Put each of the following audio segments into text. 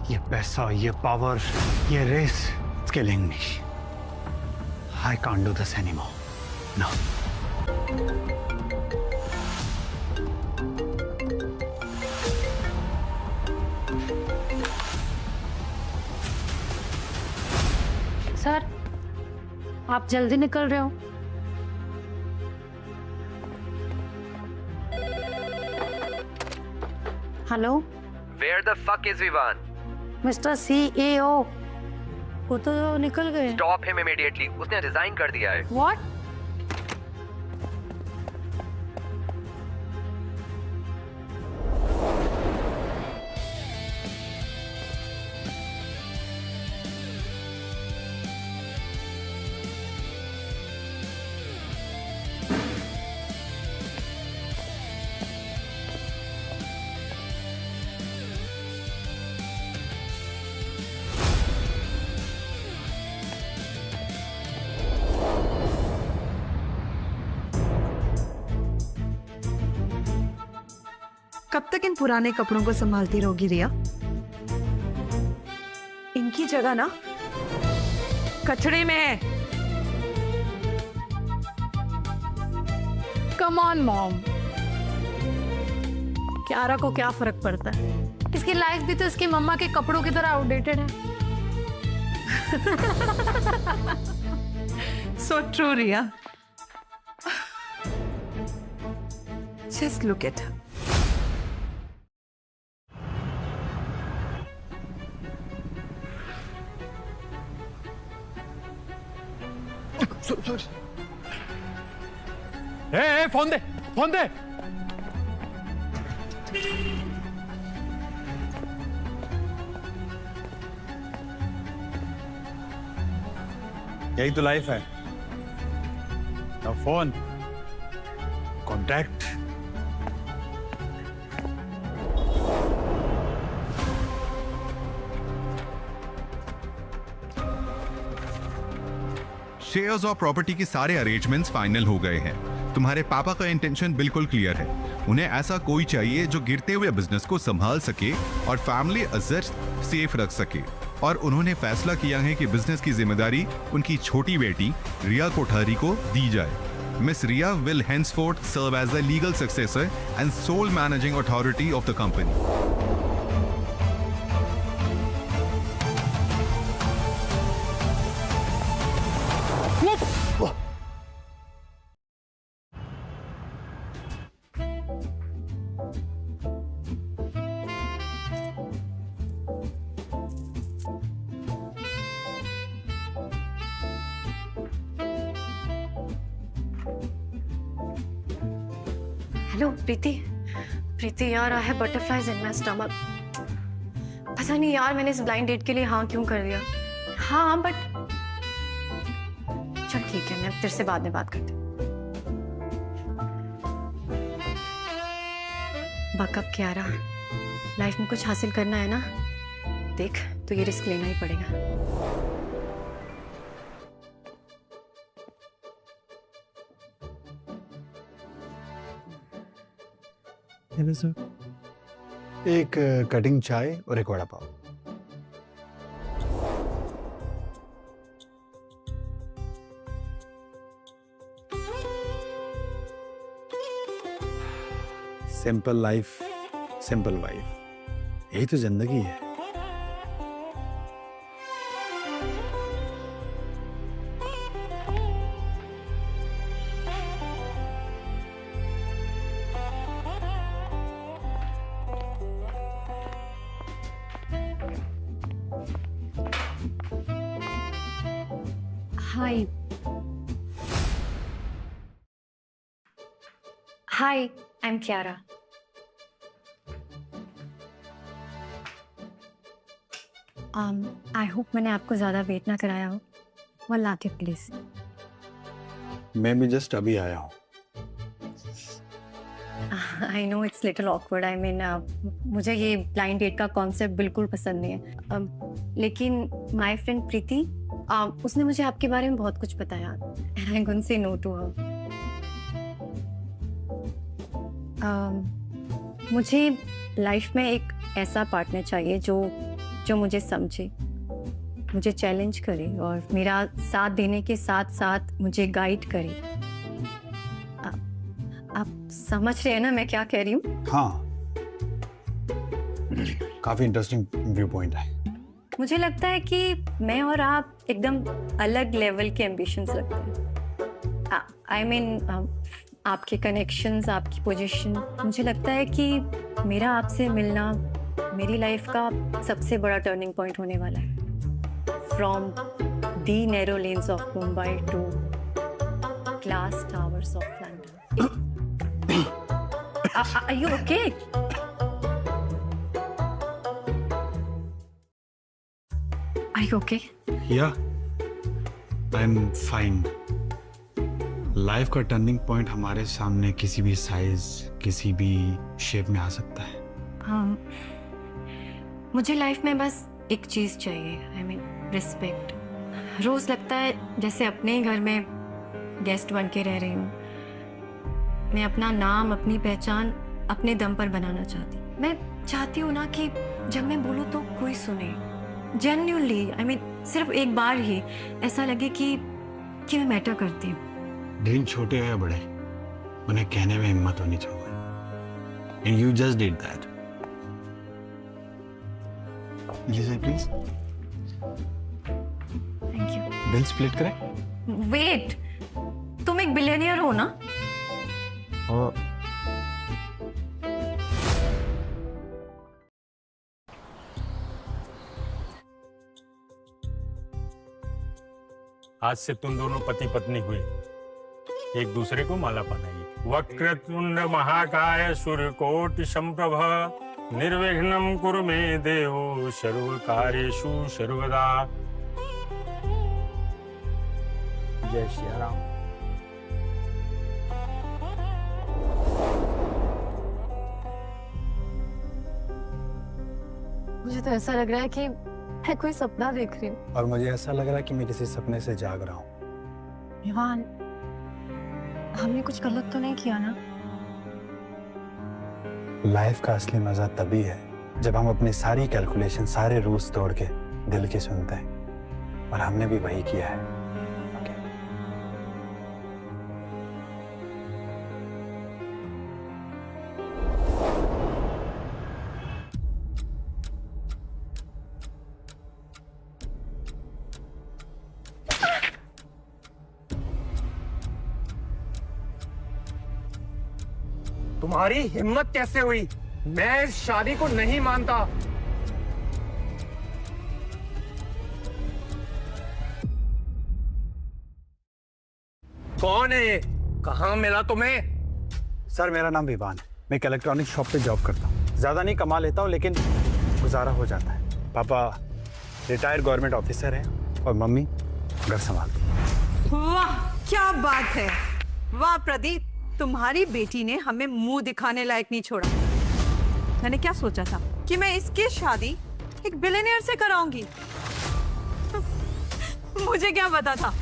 ये पैसा, ये पावर, ये race, it's killing me. I can't do this anymore. No. Sir, आप जल्दी निकल रहे हो? Hello, Where the fuck is Vivan? Mister CEO, वो तो निकल गए। Stop him immediately. उसने रिजाइन कर दिया है। What? कब तक इन पुराने कपड़ों को संभालती रहोगी रिया? इनकी जगह ना कचड़े में है। कम ऑन मॉम, क्यारा को क्या फर्क पड़ता है? इसकी लाइफ भी तो इसकी मम्मा के कपड़ों की तरह आउटडेटेड है। So true, Riya. Just look at her. ए, फोन दे, फोन दे। यही तो लाइफ है। ना फोन, कॉन्टैक्ट। शेयर्स और प्रॉपर्टी के सारे अरेंजमेंट्स फाइनल हो गए हैं। तुम्हारे पापा का इंटेंशन बिल्कुल क्लियर है। उन्हें ऐसा कोई चाहिए जो गिरते हुए बिजनेस को संभाल सके और फैमिली असेट्स सेफ रख सके। और उन्होंने फैसला किया है कि बिजनेस की जिम्मेदारी उनकी छोटी बेटी रिया कोठारी को दी जाए। Miss Riya will henceforth serve as the legal successor and sole managing authority of the company. Hello Preeti. Preeti यार, I have butterflies in my stomach. पता नहीं यार मैंने इस ब्लाइंड डेट के लिए हाँ क्यों कर दिया। हाँ बट चल ठीक है, मैं तेरे से बाद में बात करती हूँ। बकअप क्यारा, लाइफ में कुछ हासिल करना है ना, देख तो ये रिस्क लेना ही पड़ेगा। सर, एक कटिंग चाय और एक vada pav. Simple life, simple wife, यही तो जिंदगी है। हाय हाय, I am Kyara. I hope मैंने आपको ज्यादा वेट ना कराया हो। One latte please. मैं भी जस्ट अभी आया हूँ। I know it's little awkward. I mean मुझे ये ब्लाइंड डेट का कॉन्सेप्ट बिल्कुल पसंद नहीं है। लेकिन माय फ्रेंड प्रीति, उसने मुझे आपके बारे में बहुत कुछ बताया and I can say no to her. मुझे लाइफ में एक ऐसा पार्टनर चाहिए जो जो मुझे समझे, मुझे चैलेंज करे और मेरा साथ देने के साथ साथ मुझे गाइड करे। आप समझ रहे हैं ना मैं क्या कह रही हूँ? हाँ, काफी इंटरेस्टिंग व्यू पॉइंट है। मुझे लगता है कि मैं और आप एकदम अलग लेवल के एम्बिशंस रखते हैं। आई मीन आपके कनेक्शंस, आपकी पोजीशन, मुझे लगता है कि मेरा आपसे मिलना मेरी लाइफ का सबसे बड़ा टर्निंग पॉइंट होने वाला है। From the narrow lens of Mumbai to glass towers of London. Are you okay? Are you okay? Yeah I am fine. Life का टर्निंग पॉइंट हमारे सामने किसी भी साइज, किसी भी शेप में आ सकता है। हाँ, मुझे लाइफ में बस एक चीज चाहिए, आई मीन रिस्पेक्ट। रोज लगता है जैसे अपने ही घर में गेस्ट बन के रह रही हूँ। मैं अपना नाम, अपनी पहचान अपने दम पर बनाना चाहती। मैं चाहती हूँ ना कि जब मैं बोलूँ तो कोई सुने, जेन्युइनली, आई मीन सिर्फ एक बार ही ऐसा लगे कि मैं मैटर करती हूँ। ड्रीम छोटे हो या बड़े, उन्हें कहने में हिम्मत होनी चाहिए। And you just did that. Please thank you. Bill split करें? वेट, तुम एक बिलियनियर हो ना? और आज से तुम दोनों पति पत्नी हुए, एक दूसरे को माला पहनाइए। वक्रतुंड महाकाय सूर्यकोटि संप्रभ निर्विघ्नं कुरु मे देव सर्व कार्येषु सर्वदा। जय श्री राम। मुझे तो ऐसा लग रहा है कि मैं कोई सपना देख रही हूँ। और मुझे ऐसा लग रहा है कि मैं किसी सपने से जाग रहा हूँ। विवान, हमने कुछ गलत तो नहीं किया ना? लाइफ का असली मजा तभी है जब हम अपनी सारी कैलकुलेशन, सारे रूल्स तोड़ के दिल की सुनते हैं, और हमने भी वही किया है। तुम्हारी हिम्मत कैसे हुई? मैं इस शादी को नहीं मानता। कौन है ये? कहाँ मिला तुम्हें? सर, मेरा नाम विवान है। मैं एक इलेक्ट्रॉनिक शॉप पे जॉब करता हूँ। ज्यादा नहीं कमा लेता हूँ, लेकिन गुजारा हो जाता है। पापा रिटायर्ड गवर्नमेंट ऑफिसर हैं और मम्मी घर संभालती है। वाह, क्या बात है! वाह प्रदीप, तुम्हारी बेटी ने हमें मुंह दिखाने लायक नहीं छोड़ा। मैंने क्या सोचा था कि मैं इसकी शादी एक बिलियनियर से कराऊंगी। मुझे क्या पता था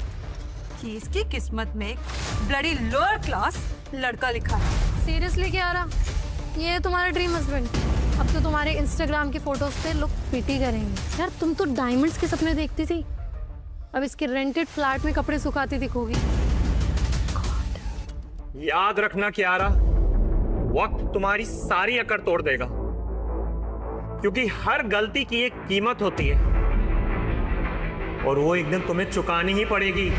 कि इसकी किस्मत में एक ब्लडी लोअर क्लास लड़का लिखा है। सीरियसली क्या रहा? ये है तुम्हारा ड्रीम हस्बैंड? अब तो तुम्हारे इंस्टाग्राम की फोटोज पे लोग पीटी करेंगे। यार, तुम तो डायमंड्स के सपने देखती थी, अब इसके रेंटेड फ्लैट में कपड़े सुखाती दिखोगी। याद रखना कियारा, वक्त तुम्हारी सारी अकड़ तोड़ देगा, क्योंकि हर गलती की एक कीमत होती है और वो एक दिन तुम्हें चुकानी ही पड़ेगी।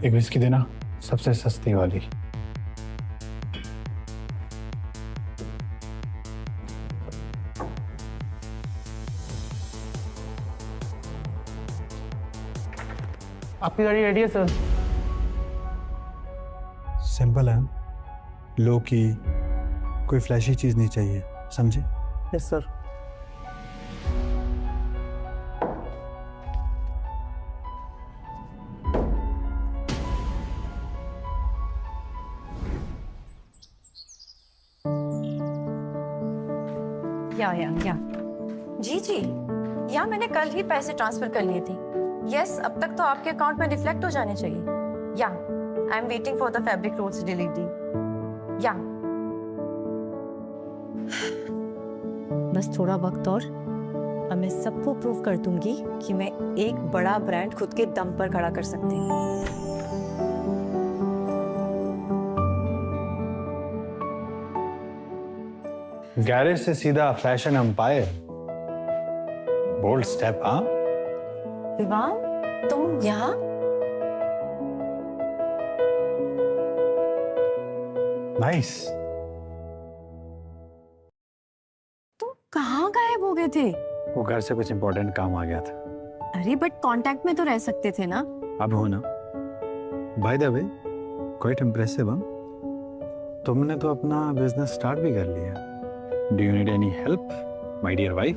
एक विस्की देना। सबसे सस्ती वाली। आपकी गाड़ी रेडी है सर। सिंपल है, लो की, कोई फ्लैशी चीज नहीं चाहिए, समझे? Yes sir. या जी जी, या मैंने कल ही पैसे ट्रांसफर कर लिए थे। यस, अब तक तो आपके अकाउंट में रिफ्लेक्ट हो जाने चाहिए। Yeah I am waiting for the fabric rolls delivery. या बस थोड़ा वक्त और अब मैं सबको प्रूव कर दूंगी कि मैं एक बड़ा ब्रांड खुद के दम पर खड़ा कर सकती हूँ। गैरेज से सीधा फैशन एम्पायर, बोल्ड स्टेप। हाँ विवान, तुम यहाँ? नाइस। तुम कहाँ गायब हो गए थे? वो घर से कुछ इंपॉर्टेंट काम आ गया था। अरे बट कांटेक्ट में तो रह सकते थे ना। अब हो ना। By the way, quite impressive. हम तुमने तो अपना बिजनेस स्टार्ट भी कर लिया। Do you need any help my dear wife?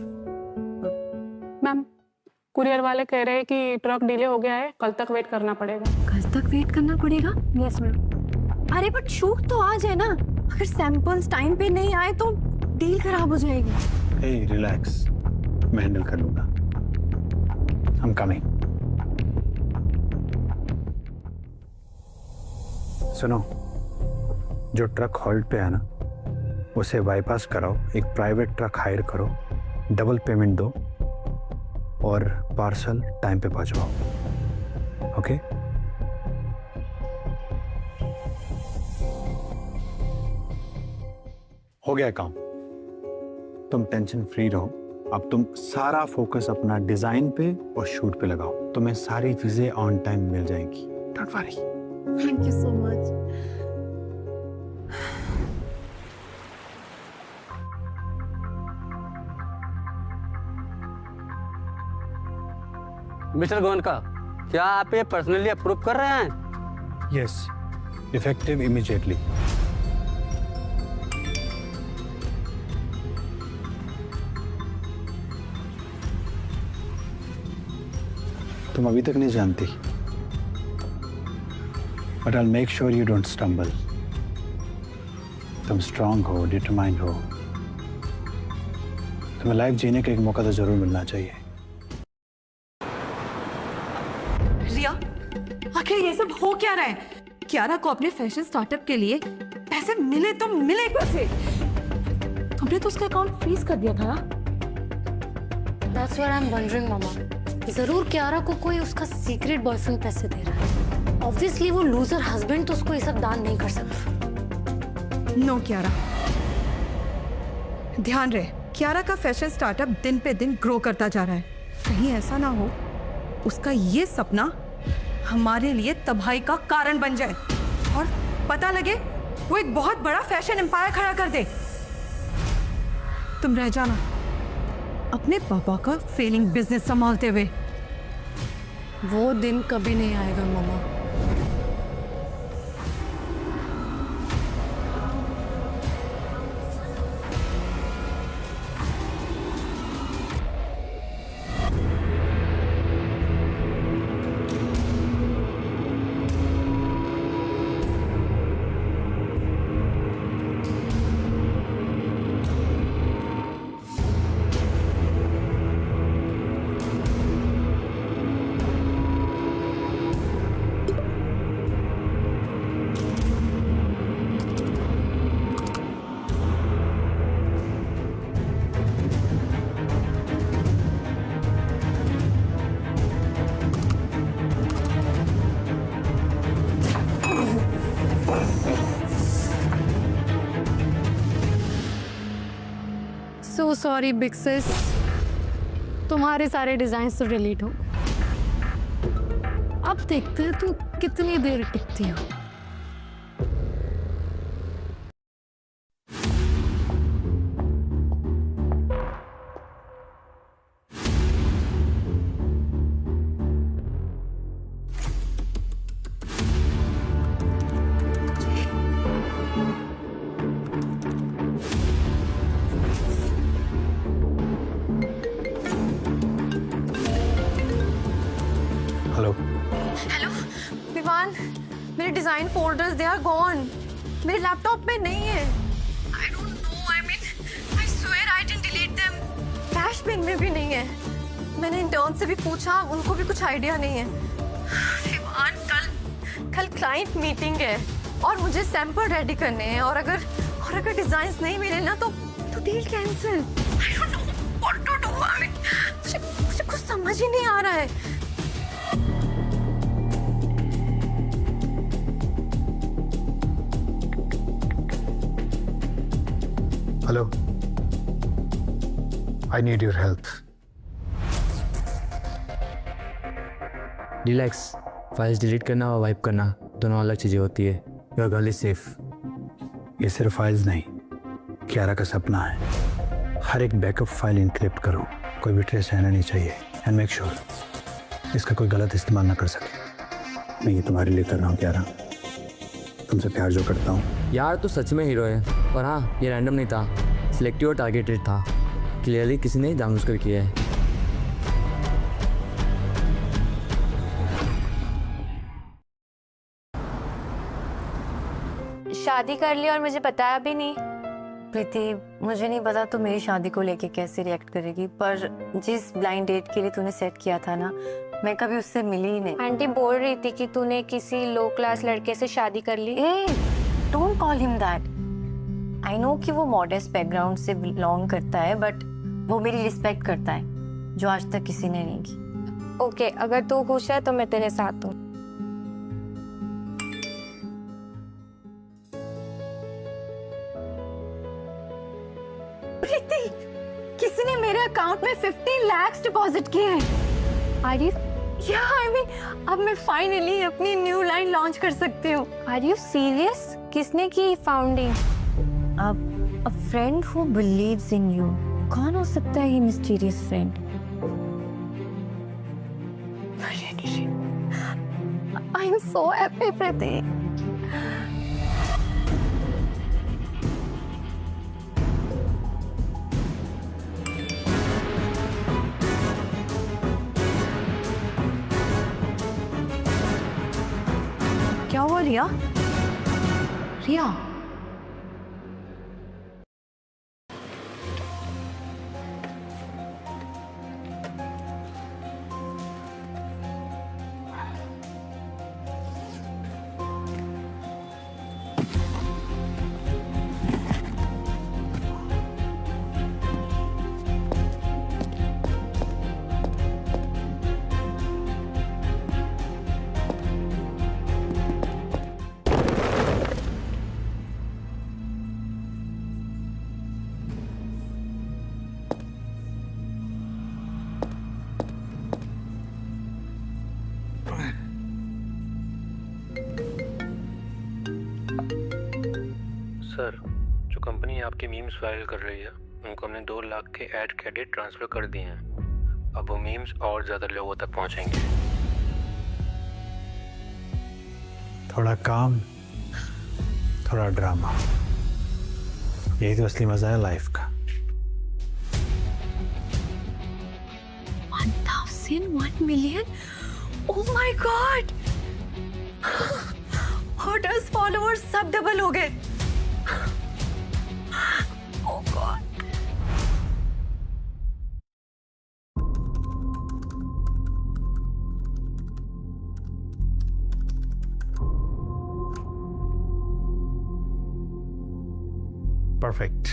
Ma'am, courier वाले कह रहे हैं कि ट्रक डिले हो गया है, कल तक वेट करना पड़ेगा। कल तक वेट करना पड़ेगा? Yes ma'am. अरे बट शूट तो आज है ना, अगर सैंपल्स टाइम पे नहीं आए तो डील खराब हो जाएगी। हे रिलैक्स, मैं हैंडल कर लूंगा। I'm coming. सुनो, जो ट्रक हॉल्ट पे है ना, उसे बाईपास कराओ, एक प्राइवेट ट्रक हायर करो, डबल पेमेंट दो और पार्सल टाइम पे पहुंचवाओ। ओके? हो गया काम। तुम टेंशन फ्री रहो। अब तुम सारा फोकस अपना डिजाइन पे और शूट पे लगाओ। तुम्हें सारी चीजें ऑन टाइम मिल जाएंगी। Don't worry. Thank you so much. Mister Goenka, क्या आप ये पर्सनली अप्रूव कर रहे हैं? Yes, effective immediately. तुम अभी तक नहीं जानती, but I make sure you don't stumble. तुम स्ट्रांग हो, डिटरमाइंड हो। तुम्हें लाइफ जीने का एक मौका तो जरूर मिलना चाहिए। रिया, आखिर ये सब हो क्या रहा है? कियारा को अपने फैशन स्टार्टअप के लिए पैसे मिले तो मिले कैसे? तुमने तो उसका अकाउंट फ्रीज कर दिया था। That's what I'm wondering, मामा। जरूर कियारा को कोई उसका सीक्रेट बॉयफ्रेंड पैसे दे रहा है। ऑब्वियसली वो लूजर हस्बैंड तो उसको ये सब दान नहीं कर सकता। नो कियारा, ध्यान रहे, कियारा का फैशन स्टार्टअप दिन पे दिन ग्रो करता जा रहा है। कहीं ऐसा ना हो उसका ये सपना हमारे लिए तबाही का कारण बन जाए और पता लगे वो एक बहुत बड़ा फैशन एम्पायर खड़ा कर दे। तुम रह जाना अपने पापा का फेलिंग बिजनेस संभालते हुए। वो दिन कभी नहीं आएगा मामा। So sorry बिग सिस, तुम्हारे सारे डिजाइन तो डिलीट हो गए। अब देखते हैं तुम कितनी देर टिकती हो। हेलो। हेलो विवान, मेरे design folders they are gone. मेरे लैपटॉप में नहीं है। I don't know, I mean I swear I didn't delete them. Cache bin में भी नहीं है। मैंने इंटर्न से भी पूछा, उनको भी कुछ आइडिया नहीं है। विवान, कल क्लाइंट मीटिंग है और मुझे सैंपल रेडी करने हैं, और अगर डिजाइन्स नहीं मिले ना तो deal cancel. I don't know what to do. I mean मुझे कुछ समझ ही नहीं आ रहा है। Hello, I need your help. Relax, files delete करना और वाइप करना दोनों अलग चीज़ें होती है। Your girl is safe. ये सिर्फ फाइल्स नहीं, क्यारा का सपना है। हर एक बैकअप फाइल इनक्रिप्ट करो, कोई भी ट्रेस रहना नहीं चाहिए। एंड मेक श्योर इसका कोई गलत इस्तेमाल ना कर सके। मैं ये तुम्हारे लिए कर रहा हूँ क्यारा, तुमसे प्यार जो करता हूँ। यार तो सच में हीरो है। और हाँ, ये रैंडम नहीं था, सिलेक्टिव और टारगेटेड था। क्लियरली किसी ने जानबूझकर किया है। शादी कर ली और मुझे बताया भी नहीं। प्रीति, मुझे नहीं पता तू मेरी शादी को लेके कैसे रिएक्ट करेगी, पर जिस ब्लाइंड डेट के लिए तूने सेट किया था ना, मैं कभी उससे मिली ही नहीं। आंटी बोल रही थी कि तूने किसी लो क्लास लड़के से शादी कर ली। ए, don't call him that. I know कि वो मॉडेस्ट बैकग्राउंड से बिलोंग करता है, बट वो मेरी रिस्पेक्ट करता है, जो आज तक किसी ने नहीं की। ओके, अगर तू खुश है तो मैं तेरे साथ हूँ। प्रीति, किसी ने मेरे अकाउंट में 15 लाख डिपॉजिट किए हैं। आर यू आई मीन अब मैं फाइनली अपनी न्यू लाइन लॉन्च कर सकती हूँ। Are you serious? किसने की founding? A friend who believes in you. कौन हो सकता है ये mysterious friend? I am so happy, Priti. क्या हुआ रिया? रिया, सर, जो कंपनी आपके मीम्स वायरल कर रही है, उनको हमने 2 लाख के ऐड क्रेडिट ट्रांसफर कर दिए हैं। अब वो मीम्स और ज़्यादा लोगों तक पहुंचेंगे। थोड़ा काम, थोड़ा ड्रामा, यही तो असली मजा है लाइफ का। 1,001 million? Oh my God! Orders, followers सब डबल हो गए। Oh God! Perfect.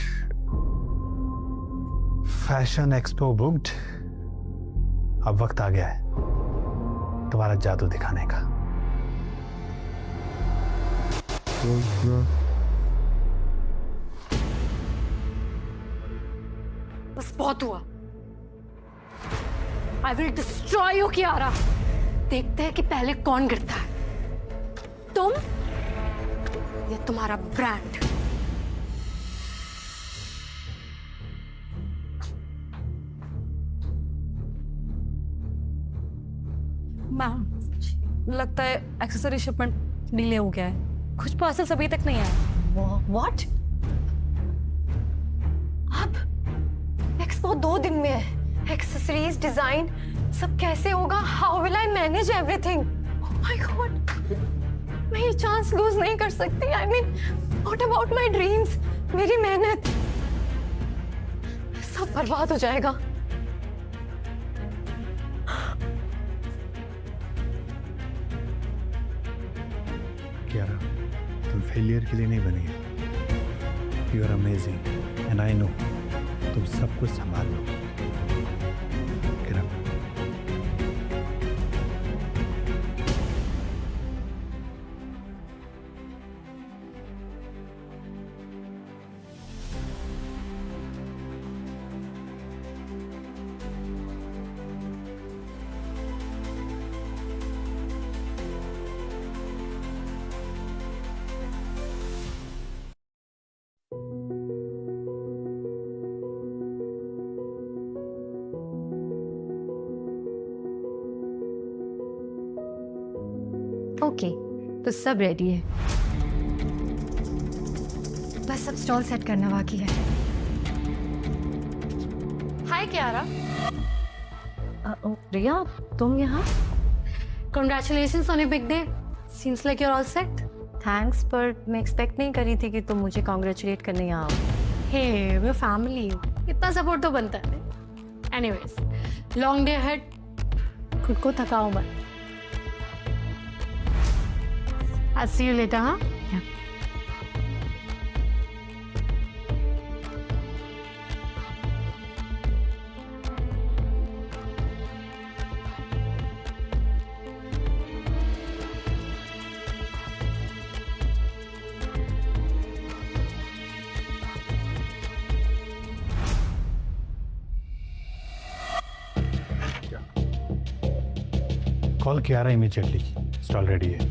Fashion expo booked. अब वक्त आ गया है तुम्हारा जादू दिखाने का। बस बहुत हुआ। I will destroy you Kiara. देखते हैं कि पहले कौन गिरता है, तुम या तुम्हारा ब्रांड। मैम, लगता है एक्सेसरी शिपमेंट डिले हो गया है। कुछ पार्सल्स अभी तक नहीं आए। What? अब एक्सपो 2 दिन में है। एक्सेसरीज, डिजाइन, सब कैसे होगा? How will I manage everything? Oh my God, मैं ये चांस लूज नहीं कर सकती। I mean, what about my dreams? मेरी मेहनत सब बर्बाद हो जाएगा। कियारा, तुम फेलियर के लिए नहीं बनी है। You are amazing and I know तुम सब कुछ संभाल लो। किरण, ओके, तो सब रेडी है, बस अब स्टॉल सेट करना बाकी है। हाय कियारा। प्रिया, तुम यहाँ? Congratulations on your big day. Seems like you're all set. Thanks, पर मैं एक्सपेक्ट नहीं करी थी कि तुम मुझे कॉन्ग्रेचुलेट करने यहाँ आओ। Hey, we're family. इतना सपोर्ट तो बनता है। Anyways, long day ahead. खुद को थकाओ मत। I'll see you later, हाँ? Call Kiara immediately. Stall ready है।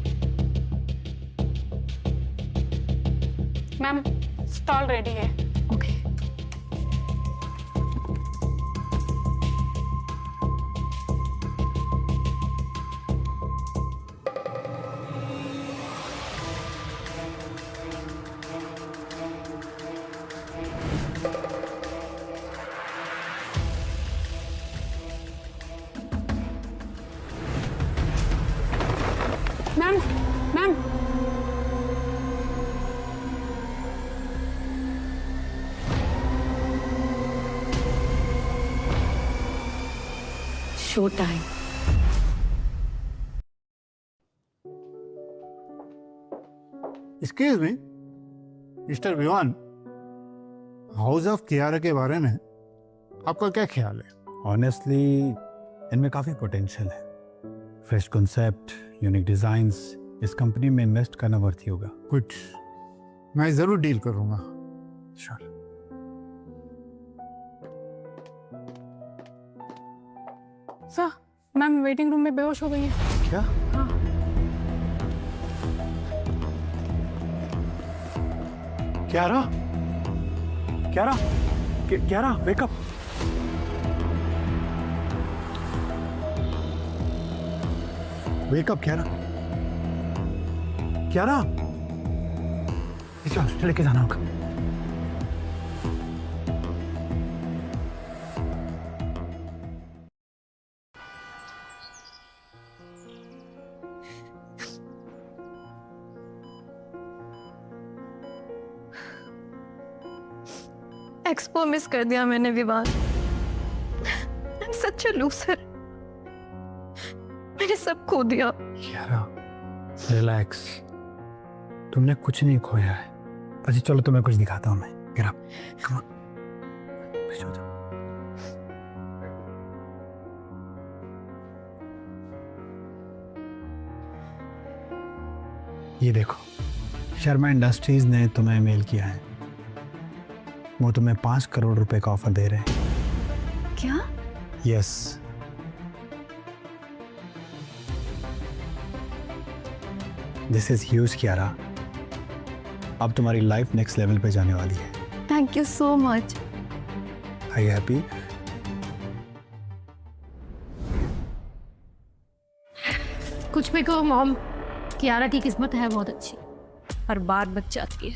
मैम, स्टॉल रेडी है। Okay. Ma'am, ma'am, show time. Excuse me mister Vivaan, house of Kiara के बारे में आपका क्या ख्याल है? ऑनेस्टली इनमें काफ़ी पोटेंशियल है। फ्रेश कॉन्सेप्ट, यूनिक डिज़ाइंस, इस कंपनी में इन्वेस्ट करना वर्थ ही होगा। कुछ मैं ज़रूर डील करूँगा। Sure. Sir, ma'am waiting room में बेहोश हो गई है। क्या? हाँ। Kiara, Kiara, Kiara, wake up. Wake up Kiara. Kiara, इसे हॉस्पिटल लेके जाना होगा। एक्सपो मिस कर दिया मैंने Vivaan. I'm such a loser. मैंने सब खो दिया। कियारा, रिलैक्स। तुमने कुछ नहीं खोया है। अच्छा चलो तुम्हें कुछ दिखाता हूँ मैं। Get up. Come on. पीछे हो जाओ। ये देखो, शर्मा इंडस्ट्रीज ने तुम्हें मेल किया है। वो तुम्हें 5 करोड़ रुपए का ऑफर दे रहे हैं। क्या? Yes. This is huge Kiara. अब तुम्हारी लाइफ नेक्स्ट लेवल पे जाने वाली है। Thank you so much. Are you happy? कुछ भी कहो मॉम, कियारा की किस्मत है बहुत अच्छी, हर बार बच जाती है।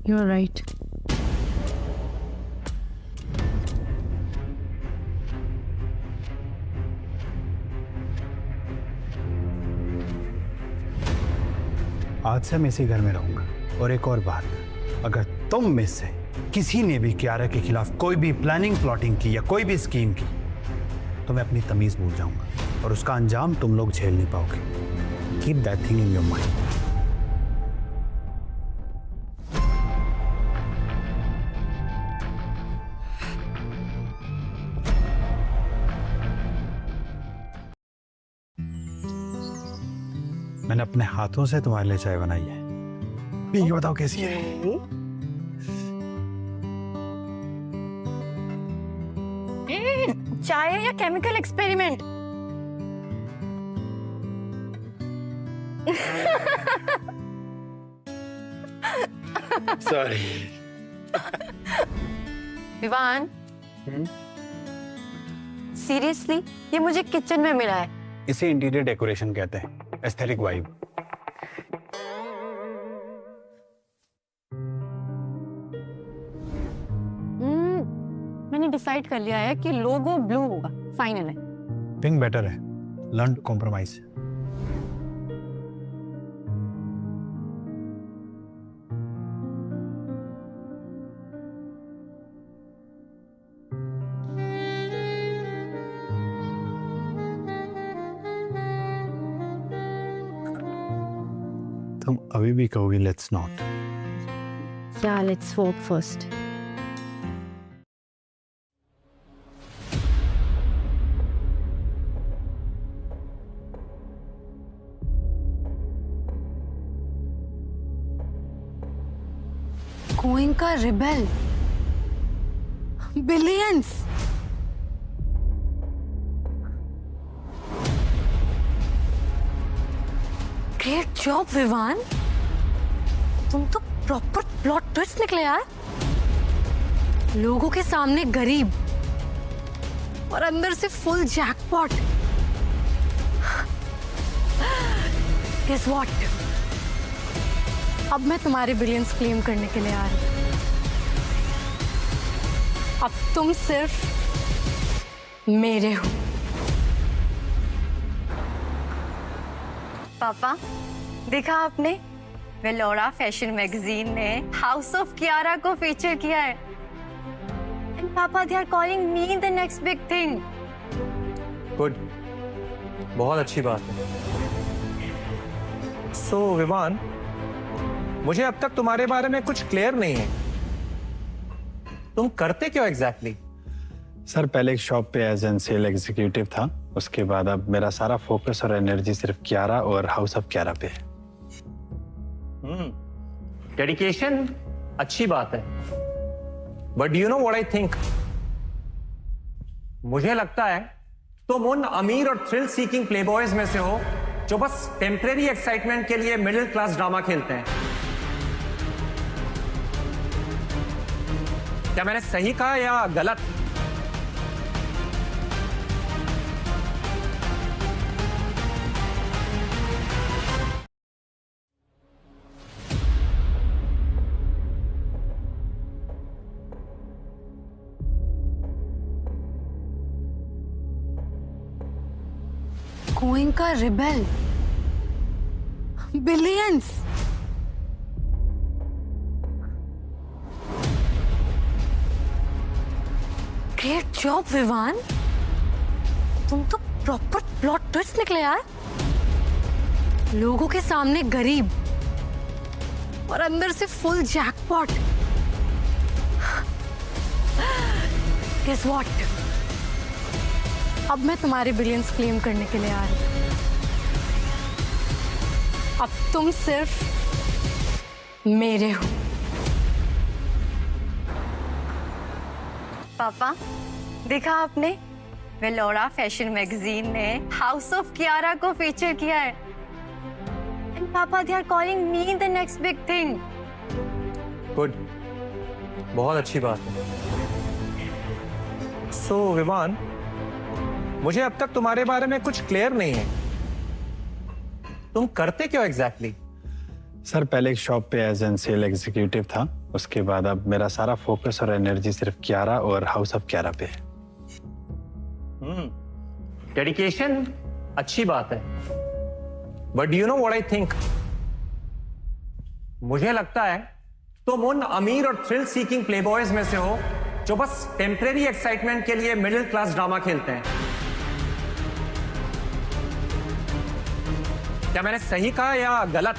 You are right. आज से मैं इसी घर में रहूंगा। और एक और बात, अगर तुम में से किसी ने भी कियारा के खिलाफ कोई भी प्लानिंग प्लॉटिंग की या कोई भी स्कीम की तो मैं अपनी तमीज भूल जाऊंगा और उसका अंजाम तुम लोग झेल नहीं पाओगे। Keep that thing in your mind. मैंने अपने हाथों से तुम्हारे लिए चाय बनाई है, पी के बताओ कैसी है। चाय है या chemical experiment? Sorry. Vivaan, seriously ये मुझे किचन में मिला है। इसे इंटीरियर डेकोरेशन कहते हैं, एस्थेटिक वाइब। मैंने डिसाइड कर लिया है कि लोगो ब्लू होगा, फाइनल है। पिंक बेटर है, लर्न टू कॉम्प्रोमाइज। तुम अभी भी कहोगी let's not. Yeah, let's work first. Goenka rebel. Billions. Great job, Vivaan. तुम तो प्रॉपर प्लॉट ट्विस्ट निकले यार। लोगों के सामने गरीब और अंदर से फुल जैकपॉट। Guess what? अब मैं तुम्हारे बिलियंस क्लेम करने के लिए आ रही हूँ। अब तुम सिर्फ मेरे हो। पापा, देखा आपने? वेलोरा फैशन मैगजीन ने हाउस ऑफ कियारा को फीचर किया है। एंड पापा, they are calling me the next big thing. Good, बहुत अच्छी बात है। सो विवान, मुझे अब तक तुम्हारे बारे में कुछ क्लियर नहीं है। तुम करते क्यों एग्जैक्टली? सर, पहले एक शॉप पे एज एन सेल एग्जीक्यूटिव था, उसके बाद अब मेरा सारा फोकस और एनर्जी सिर्फ कियारा और हाउस ऑफ कियारा पे है। डेडिकेशन अच्छी बात है, but you know what I think? मुझे लगता है तुम उन अमीर और थ्रिल सीकिंग प्लेबॉयज में से हो जो बस टेम्परेरी एक्साइटमेंट के लिए मिडिल क्लास ड्रामा खेलते हैं। क्या मैंने सही कहा या गलत? Goenka rebel. Billions. Great job, Vivaan. तुम तो प्रॉपर प्लॉट ट्विस्ट निकले यार। लोगों के सामने गरीब और अंदर से फुल जैकपॉट। Guess what? अब मैं तुम्हारे बिलियंस क्लेम करने के लिए आ रही हूँ। अब तुम सिर्फ मेरे हो। पापा, देखा आपने? वेलोरा फैशन मैगजीन ने हाउस ऑफ कियारा को फीचर किया है। एंड पापा, they are calling me the next big thing. Good, बहुत अच्छी बात है। सो विवान, मुझे अब तक तुम्हारे बारे में कुछ क्लियर नहीं है। तुम करते क्यों एग्जैक्टली? सर, पहले एक शॉप पे एज एन सेल एग्जीक्यूटिव था, उसके बाद अब मेरा सारा फोकस और एनर्जी सिर्फ कियारा और हाउस ऑफ कियारा पे है। डेडिकेशन अच्छी बात है, but you know what I think? मुझे लगता है तुम उन अमीर और थ्रिल सीकिंग प्लेबॉयज में से हो जो बस टेम्परेरी एक्साइटमेंट के लिए मिडिल क्लास ड्रामा खेलते हैं। क्या मैंने सही कहा या गलत?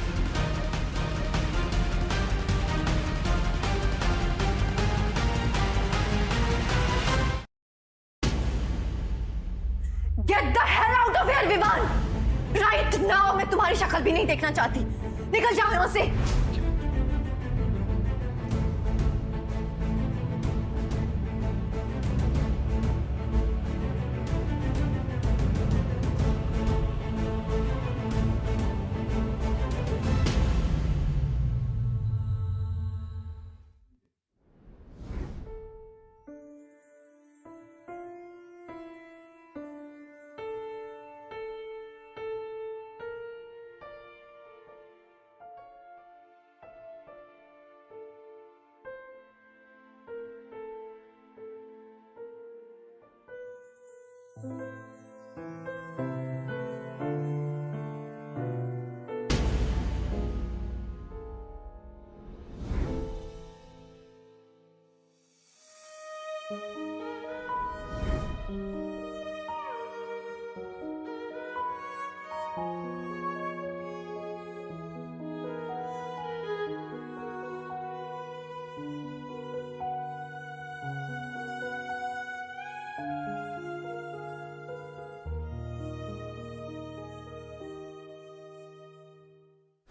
Get the hell out of here, Vivaan! Right now मैं तुम्हारी शक्ल भी नहीं देखना चाहती। निकल जाओ यहाँ से।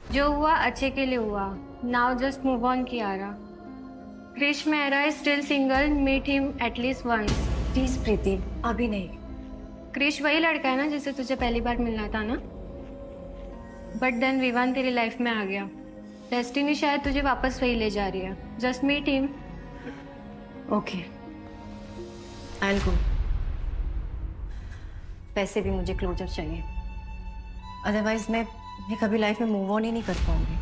जो हुआ अच्छे के लिए हुआ। Now just move on Kiara. Krish Mehra is still single, meet him at least once. Please Preeti, अभी नहीं। क्रिश वही लड़का है ना जिससे तुझे पहली बार मिलना था ना? बट देन विवान तेरी लाइफ में आ गया। डेस्टिनी शायद तुझे वापस वही ले जा रही है। Just meet him. Okay, I will go. पैसे भी मुझे क्लोजर चाहिए, अदरवाइज मैं कभी लाइफ में मूव ऑन ही नहीं कर पाऊंगी।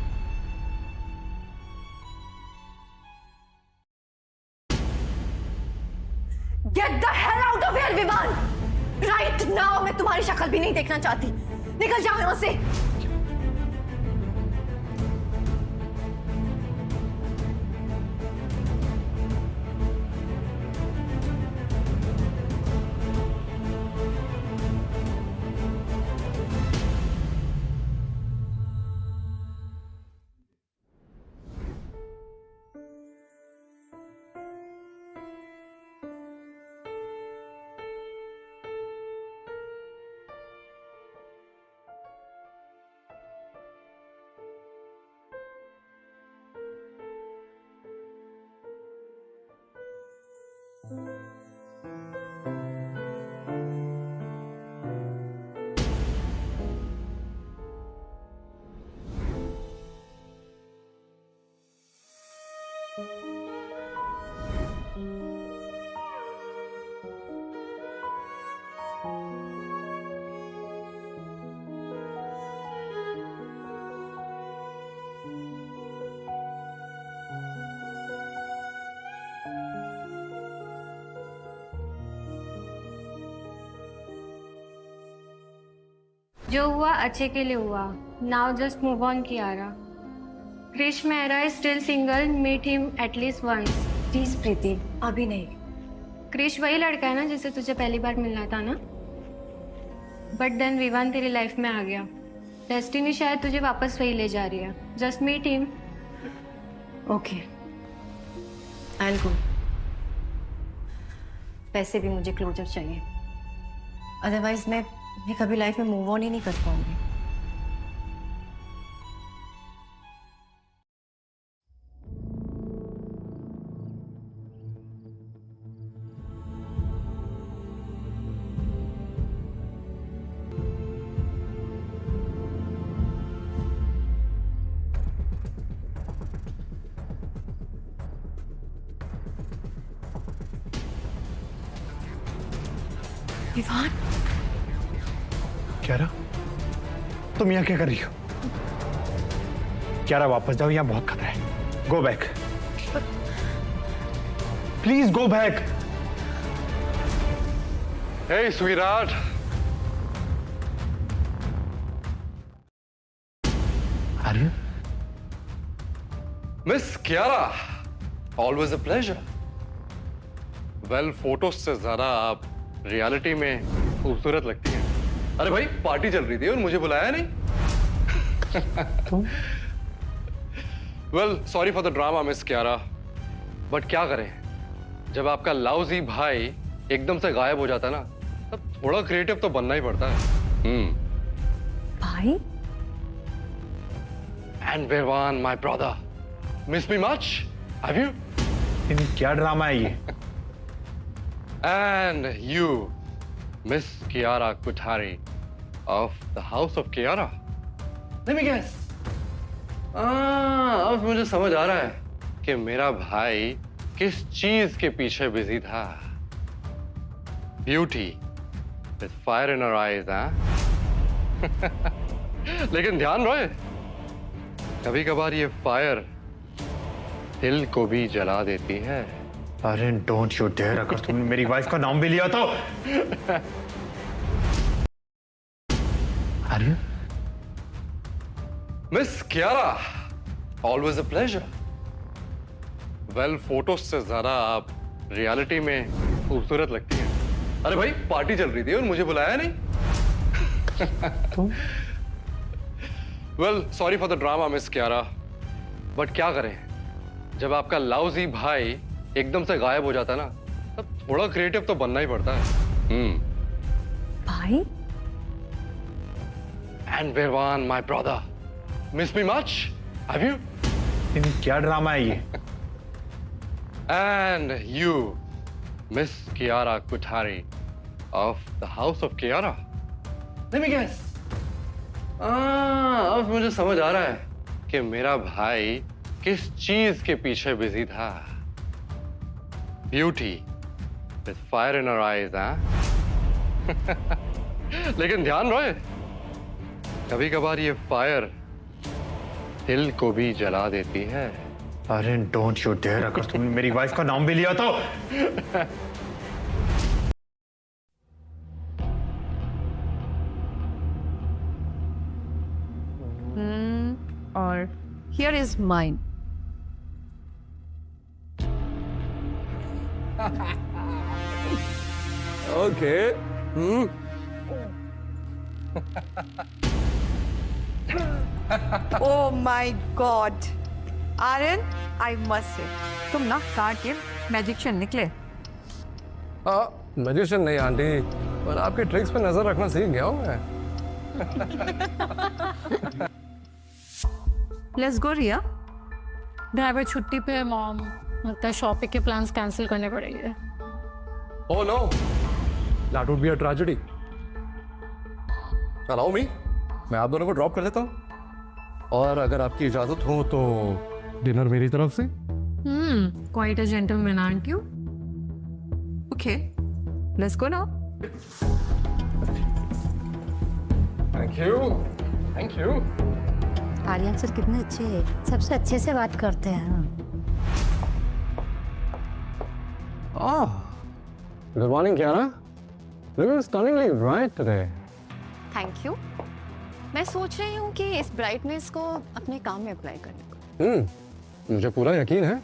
Get the hell out of here, Vivaan! Right now मैं तुम्हारी शक्ल भी नहीं देखना चाहती। निकल जाओ यहाँ से। जो हुआ अच्छे के लिए हुआ। Now just move on Kiara. Krish Mehra is still single, meet him at least once. Please Preeti, अभी नहीं। क्रिश वही लड़का है ना जिससे तुझे पहली बार मिलना था ना? बट देन विवान तेरी लाइफ में आ गया। डेस्टिनी शायद तुझे वापस वही ले जा रही है। Just meet him. Okay, I will go. पैसे भी मुझे क्लोजर चाहिए, अदरवाइज मैं कभी लाइफ में मूव ऑन ही नहीं कर पाऊंगी। विवान, क्यारा, तुम यहाँ क्या कर रही हो? क्यारा, वापस जाओ, यहाँ बहुत खतरा है। Go back, please go back. Hey sweetheart, Aryan, miss Kiara, always a pleasure. Well, photo से ज्यादा आप रियलिटी में खूबसूरत लगती हैं। अरे भाई, पार्टी चल रही थी और मुझे बुलाया नहीं। Well, sorry for the drama miss Kiara, but क्या करें, जब आपका लाउजी भाई एकदम से गायब हो जाता है ना, तब थोड़ा क्रिएटिव तो बनना ही पड़ता है। भाई? And Virwan, my brother, miss me much? Have you? क्या ड्रामा है ये? And you, Miss Kiara Kuthari of the House of Kiara. Let me guess. अब मुझे समझ आ रहा है कि मेरा भाई किस चीज के पीछे बिजी था। Beauty with fire in her eyes, हाँ? लेकिन ध्यान रहे, कभी कभार ये फायर दिल को भी जला देती है। अरे डोंट यू डेयर, अगर तुमने मेरी वाइफ का नाम भी लिया तो। अरे miss Kiara, always a pleasure. Well, photo से ज्यादा आप रियलिटी में खूबसूरत लगती हैं। अरे भाई, पार्टी चल रही थी और मुझे बुलाया नहीं। Well, sorry for the drama miss Kiara, but क्या करें, जब आपका लाउजी भाई एकदम से गायब हो जाता है ना, तब थोड़ा क्रिएटिव तो बनना ही पड़ता है। भाई? And Virwan, my brother, miss me much? Have you? क्या ड्रामा है ये? And you, Miss Kiara Kuthari of the House of Kiara. Let me guess. अब मुझे समझ आ रहा है कि मेरा भाई किस चीज के पीछे बिजी था। Beauty with fire in her eyes, हाँ? लेकिन ध्यान रहे, कभी कभार ये फायर दिल को भी जला देती है। अरे डोंट यू डेयर, अगर तुमने मेरी वाइफ का नाम भी लिया तो। और here is mine. Okay. Oh my God. Aryan, I must say, तुम ना कार्ड के मैजिशियन निकले। मैजिशियन नहीं आंटी, पर आपके ट्रिक्स पे नजर रखना सीख गया हूँ मैं। Let's go, Riya. ड्राइवर छुट्टी पे है मॉम, लगता है शॉपिंग के प्लान्स कैंसिल करने पड़ेंगे। Oh no, that would be a tragedy. Allow me, मैं आप दोनों को ड्रॉप कर देता हूँ, और अगर आपकी इजाजत हो तो डिनर मेरी तरफ से। Quite a gentleman, aren't you? Okay, let's go now. Thank you, thank you. Aryan sir कितने अच्छे हैं, सबसे अच्छे से बात करते हैं। Good morning, Kiara. Looking stunningly bright today. Thank you. मैं सोच रही हूँ कि इस ब्राइटनेस को अपने काम में अप्लाई करने को। मुझे पूरा यकीन है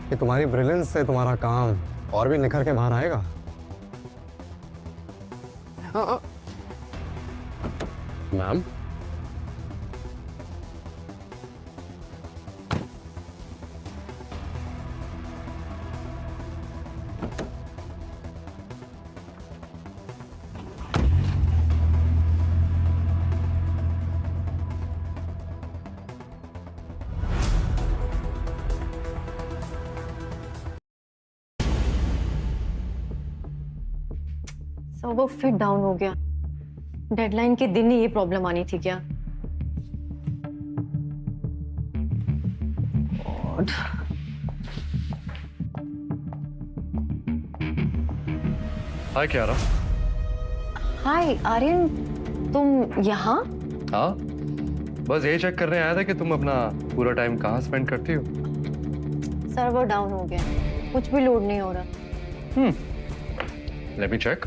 कि तुम्हारी ब्रिलियंस से तुम्हारा काम और भी निखर के बाहर आएगा। मैम, तो वो फिट डाउन हो गया। डेडलाइन के दिन ही ये प्रॉब्लम आनी थी क्या? God. हाय कियारा। हाय आर्यन, तुम यहाँ? हाँ, बस ये चेक करने आया था कि तुम अपना पूरा टाइम कहाँ स्पेंड करती हो। सर्वर डाउन हो गया, कुछ भी लोड नहीं हो रहा। Let me check.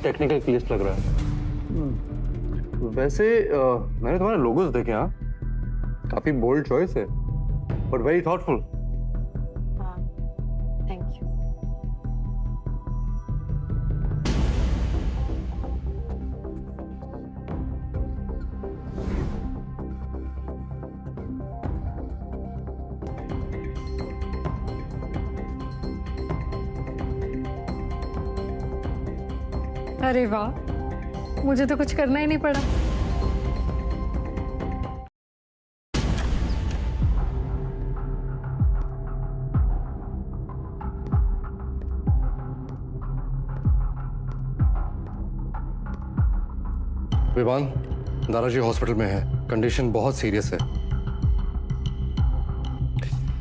Technical glitch लग रहा है। वैसे मैंने तुम्हारे लोगोस देखे, हाँ काफी बोल्ड चॉइस है but very thoughtful. Thank you. अरे वाह, मुझे तो कुछ करना ही नहीं पड़ा। विवान, दादाजी हॉस्पिटल में है, कंडीशन बहुत सीरियस है।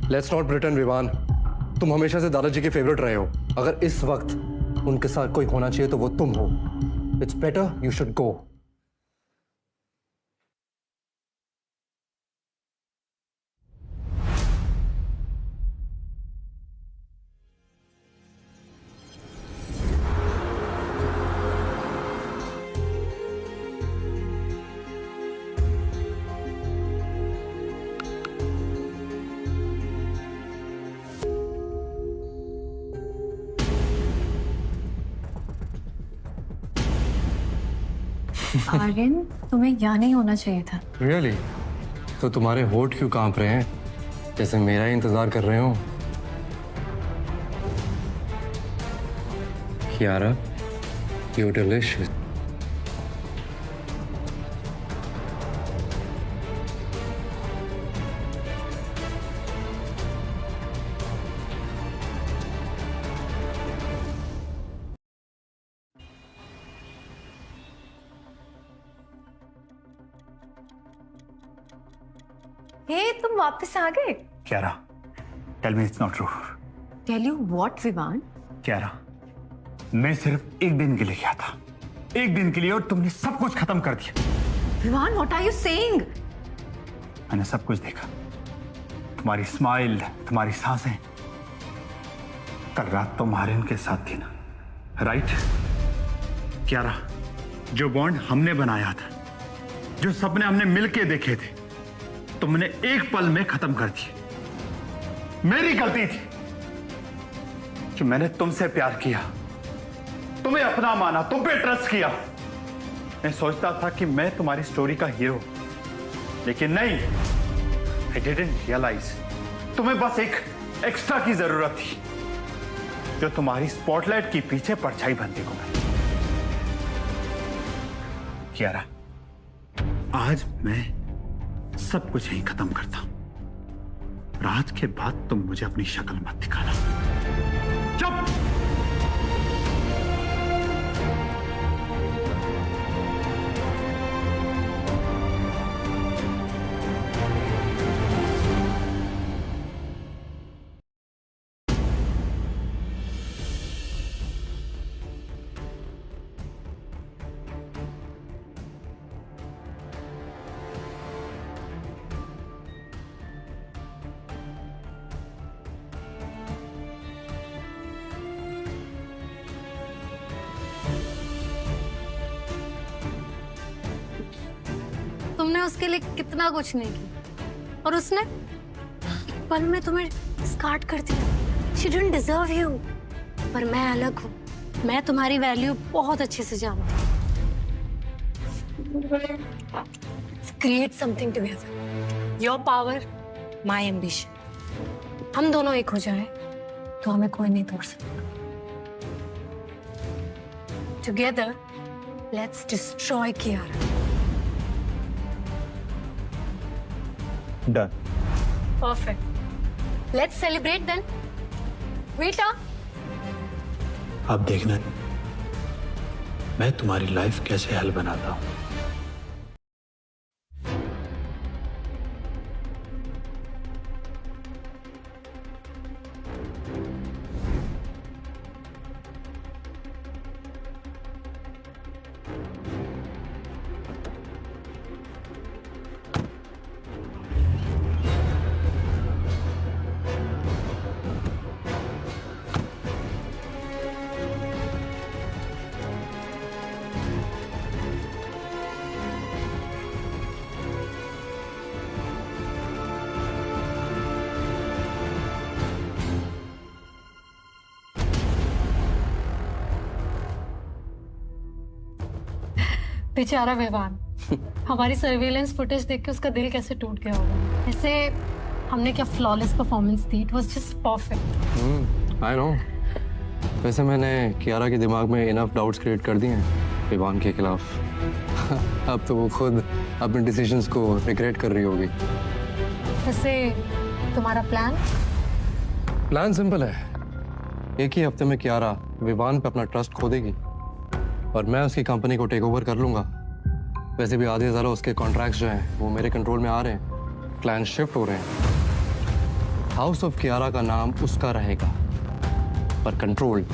लेट्स नॉट प्रिटेंड विवान, तुम हमेशा से दादाजी के फेवरेट रहे हो। अगर इस वक्त उनके साथ कोई होना चाहिए तो वो तुम हो। It's better you should go. Aryan, तुम्हें यहाँ नहीं होना चाहिए था। रियली? तो तुम्हारे होठ क्यों कांप रहे हैं, जैसे मेरा ही इंतजार कर रहे हो? Kiara, you're delicious. हे, तुम वापस आ गए? Kiara, tell me it's not true. Tell you what Vivaan? Kiara, मैं सिर्फ एक दिन के लिए गया था, एक दिन के लिए, और तुमने सब कुछ खत्म कर दिया। Vivaan, what are you saying? मैंने सब कुछ देखा, तुम्हारी स्माइल, तुम्हारी सांसें। कल रात तुम आर्यन के साथ थी ना, राइट? क्यारा, जो बॉन्ड हमने बनाया था, जो सपने हमने मिलके देखे थे, तुमने एक पल में खत्म कर दिए। मेरी गलती थी जो मैंने तुमसे प्यार किया, तुम्हें अपना माना, तुम पे ट्रस्ट किया। मैं सोचता था कि मैं तुम्हारी स्टोरी का हीरो, लेकिन नहीं। आई डिडंट रियलाइज तुम्हें बस एक एक्स्ट्रा की जरूरत थी, जो तुम्हारी स्पॉटलाइट के पीछे परछाई बनने को मिली। कियारा, आज मैं सब कुछ यहीं खत्म करता हूं। रात के बाद तुम मुझे अपनी शक्ल मत दिखाना। चुप! तुमने उसके लिए कितना कुछ नहीं किया, और उसने एक पल में तुम्हें स्कार्ट कर दिया। She didn't deserve you। पर मैं अलग हूँ, मैं तुम्हारी वैल्यू बहुत अच्छे से जानती हूँ। Let's create something together। Your power, my ambition। हम दोनों एक हो जाए तो हमें कोई नहीं तोड़ सकता। Together, let's destroy Kiara। Done। Perfect। Let's celebrate then। Wait up। अब देखना मैं तुम्हारी लाइफ कैसे हल बनाता हूं। बेचारा विवान, हमारी सर्वेलेंस फुटेज देख के उसका दिल कैसे टूट गया होगा। ऐसे हमने क्या flawless performance the, it was just perfect. I know. वैसे मैंने कियारा के दिमाग में इनफ डाउट्स क्रिएट कर दिए हैं विवान के खिलाफ। अब तो वो खुद अपने डिसीजंस को रिग्रेट कर रही होगी। वैसे तुम्हारा प्लान सिंपल है। एक ही हफ्ते में कियारा विवान पे अपना ट्रस्ट खो देगी और मैं उसकी कंपनी को टेक ओवर कर लूंगा। वैसे भी आधे ज़्यादा उसके कॉन्ट्रैक्ट्स जो हैं वो मेरे कंट्रोल में आ रहे हैं, प्लान शिफ्ट हो रहे हैं। हाउस ऑफ कियारा का नाम उसका रहेगा पर कंट्रोल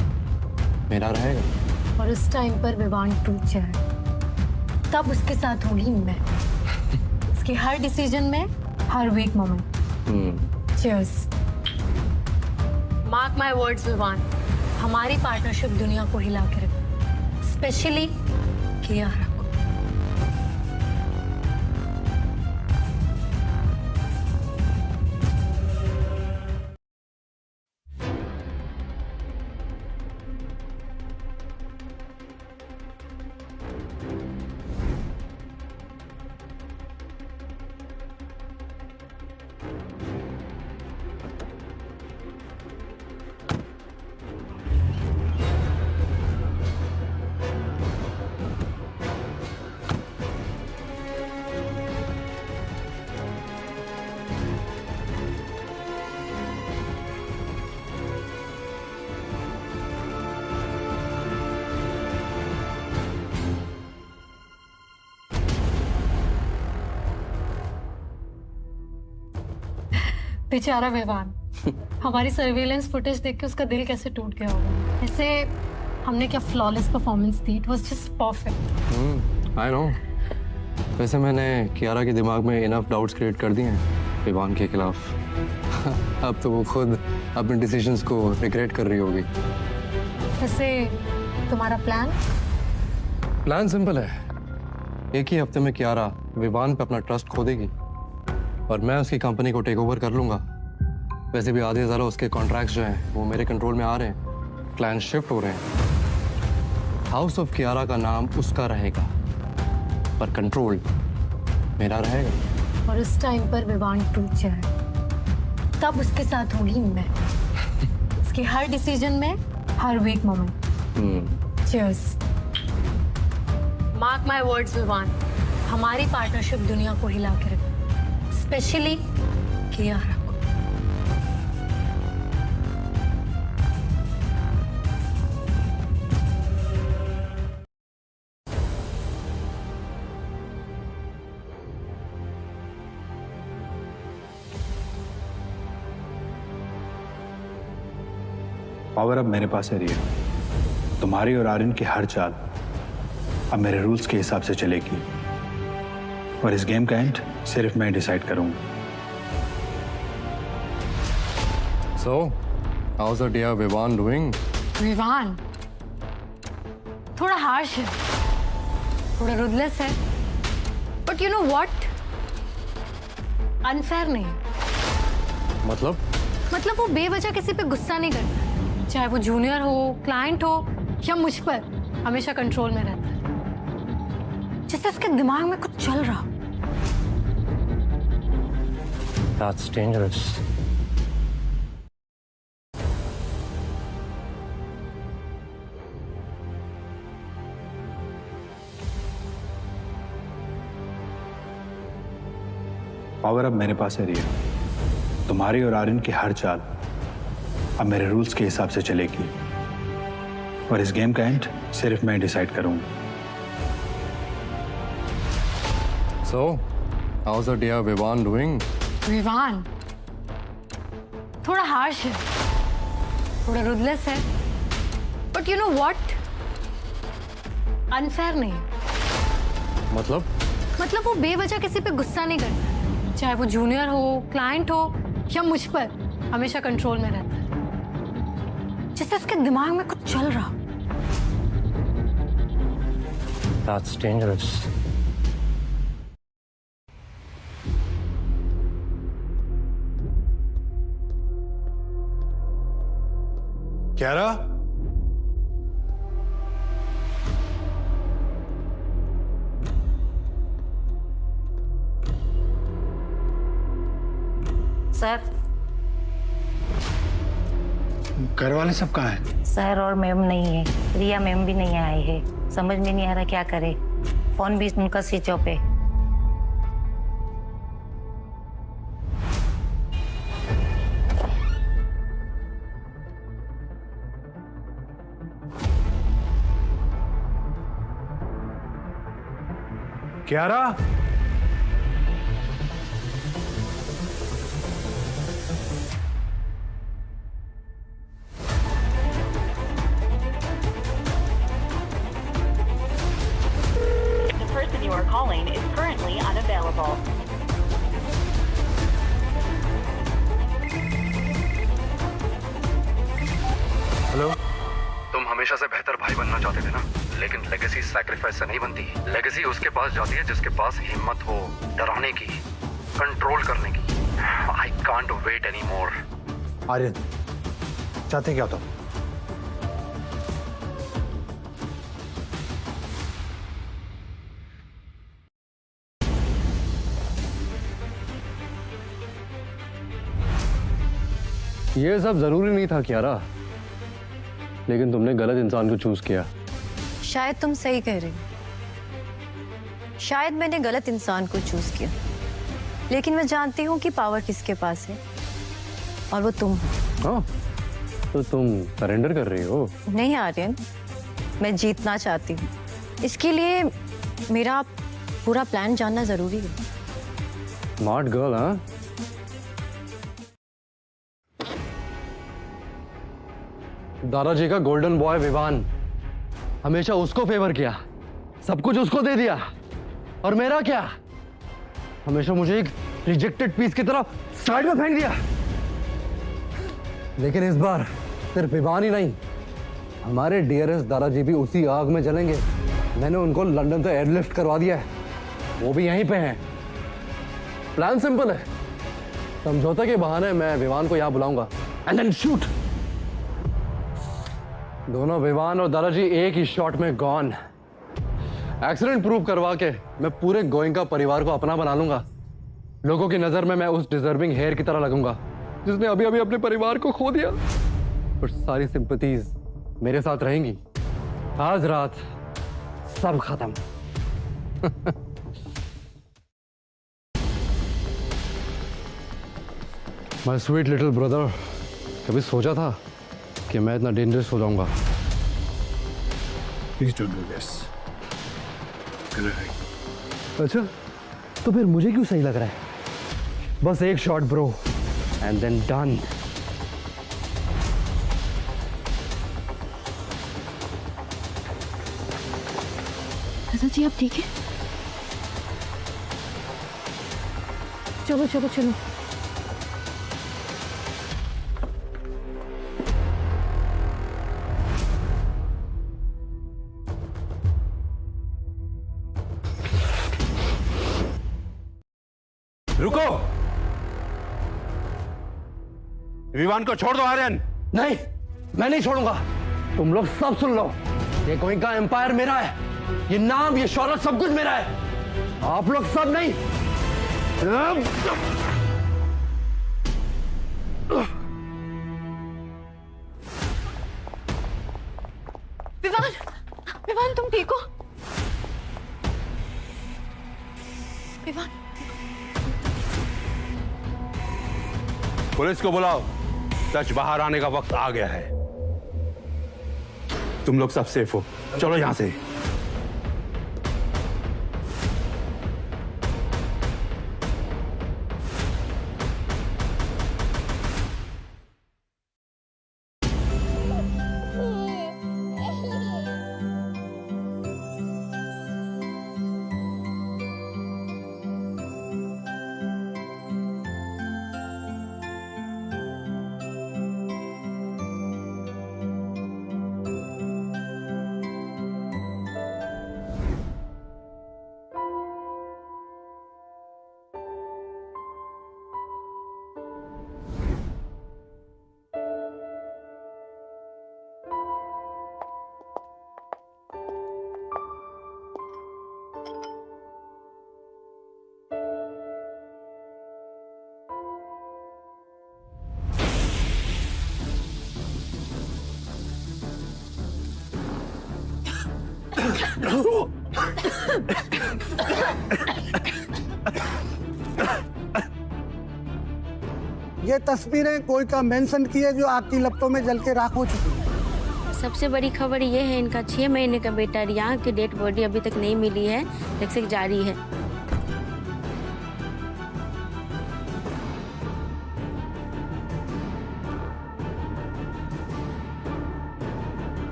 मेरा रहेगा। और उस टाइम पर विवान टूट जाए तब उसके साथ होगी मैं, उसके हर डिसीजन में, हर weak moment. Cheers. Mark my words Vivaan, हमारी पार्टनरशिप दुनिया को हिला के रखे, स्पेशली कियारा को। बेचारा विवान, हमारी सर्वेलेंस फुटेज देख के उसका दिल कैसे टूट गया होगा। ऐसे हमने क्या flawless performance the, it was just perfect. I know. वैसे मैंने कियारा के दिमाग में इनफ डाउट्स क्रिएट कर दिए हैं विवान के खिलाफ। अब तो वो खुद अपने डिसीजंस को रिग्रेट कर रही होगी। वैसे तुम्हारा प्लान सिंपल है। एक ही हफ्ते में कियारा विवान पे अपना ट्रस्ट खो देगी और मैं उसकी कंपनी को टेक ओवर कर लूंगा। वैसे भी आधे ज़्यादा उसके कॉन्ट्रैक्ट्स जो हैं वो मेरे कंट्रोल में आ रहे हैं, प्लान शिफ्ट हो रहे हैं। हाउस ऑफ कियारा का नाम उसका रहेगा पर कंट्रोल मेरा रहेगा। और उस टाइम पर विवान टूट जाए तब उसके साथ होगी मैं, उसके हर डिसीजन में, हर weak moment. Cheers. Mark my words Vivaan, हमारी पार्टनरशिप दुनिया को हिला के रखे, स्पेशली कियारा को। पावर अब मेरे पास है रिया। तुम्हारी और आर्यन की हर चाल अब मेरे रूल्स के हिसाब से चलेगी और इस गेम का एंड सिर्फ मैं डिसाइड करूंगा। So, how's the dear Vivan doing? Vivaan थोड़ा हार्श है, थोड़ा रुदलेस है, but you know what, unfair नहीं। मतलब वो बेवजह किसी पे गुस्सा नहीं करता, चाहे वो जूनियर हो, क्लाइंट हो या मुझ पर, हमेशा कंट्रोल में रहता है, जिससे उसके दिमाग में कुछ चल रहा। That's dangerous. पावर अब मेरे पास है रिया। तुम्हारी और आर्यन की हर चाल अब मेरे रूल्स के हिसाब से चलेगी और इस गेम का एंड सिर्फ मैं डिसाइड करूंगा। So, how's the dear Vivan doing? Vivaan थोड़ा हार्श है, थोड़ा रुदलेस है, but you know what, unfair नहीं। मतलब वो बेवजह किसी पे गुस्सा नहीं करता, चाहे वो जूनियर हो, क्लाइंट हो या मुझ पर, हमेशा कंट्रोल में रहता है, जिससे उसके दिमाग में कुछ चल रहा। That's dangerous. कियारा, सर घर वाले सब कहाँ हैं? सर और मैम नहीं है, रिया मैम भी नहीं आई है। समझ में नहीं आ रहा क्या करे। फोन भी उनका स्विच ऑफ है। क्यारा, The person you are calling is currently unavailable. Hello. तुम हमेशा से बेहतर भाई बनना चाहते थे ना, लेकिन लेगेसी सैक्रिफाइस से नहीं बनती। लेगेसी उसके पास जाती है जिसके पास हिम्मत हो डराने की, कंट्रोल करने की। I can't wait any more. Aryan, चाहते क्या तुम? ये सब जरूरी नहीं था क्यारा, लेकिन तुमने गलत इंसान को चूज किया। शायद तुम सही कह रहे हो। शायद मैंने गलत इंसान को चूज किया, लेकिन मैं जानती हूँ कि पावर किसके पास है, और वो तुम हो। हाँ, तो तुम सरेंडर कर रही हो? नहीं आर्यन, मैं जीतना चाहती हूँ। इसके लिए मेरा पूरा प्लान जानना जरूरी है। स्मार्ट गर्ल, हाँ? दादाजी का गोल्डन बॉय विवान, हमेशा उसको फेवर किया, सब कुछ उसको दे दिया, और मेरा क्या? हमेशा मुझे एक रिजेक्टेड पीस की तरह साइड में फेंक दिया। लेकिन इस बार सिर्फ विवान ही नहीं, हमारे डियरेस्ट दादाजी भी उसी आग में जलेंगे। मैंने उनको लंदन से एयरलिफ्ट करवा दिया है, वो भी यहीं पे हैं। प्लान सिंपल है, समझौते के बहाने मैं विवान को यहां बुलाऊंगा एंड देन शूट। दोनों विवान और दादाजी एक ही शॉट में गॉन। एक्सीडेंट प्रूव करवा के मैं पूरे गोयंका परिवार को अपना बना लूंगा। लोगों की नजर में मैं उस डिजर्विंग हेयर की तरह लगूंगा जिसने अभी अभी अपने परिवार को खो दिया। और सारी सिंपैथीज मेरे साथ रहेंगी। आज रात सब खत्म। माय स्वीट लिटिल ब्रदर, कभी सोचा था कि मैं इतना डेंजरस हो जाऊंगा? Please don't do this. अच्छा, तो फिर मुझे क्यों सही लग रहा है? बस एक shot bro and then done. दादाजी आप ठीक है? चलो चलो चलो। रुको, विवान को छोड़ दो आर्यन। नहीं, मैं नहीं छोड़ूंगा। तुम लोग सब सुन लो, ये गोयंका एम्पायर मेरा है, ये नाम, ये शौहरत, सब कुछ मेरा है। आप लोग सब नहीं। विवान, विवान तुम ठीक हो? विवान, पुलिस को बुलाओ, सच बाहर आने का वक्त आ गया है। तुम लोग सब सेफ हो, चलो यहां से। ये तस्वीरें कोई का मेंशन की है जो आपकी लपटों में जल के राख हो चुकी है। सबसे बड़ी खबर ये है, इनका 6 महीने का बेटा रिया की डेड बॉडी अभी तक नहीं मिली है, तस्दीक जारी है।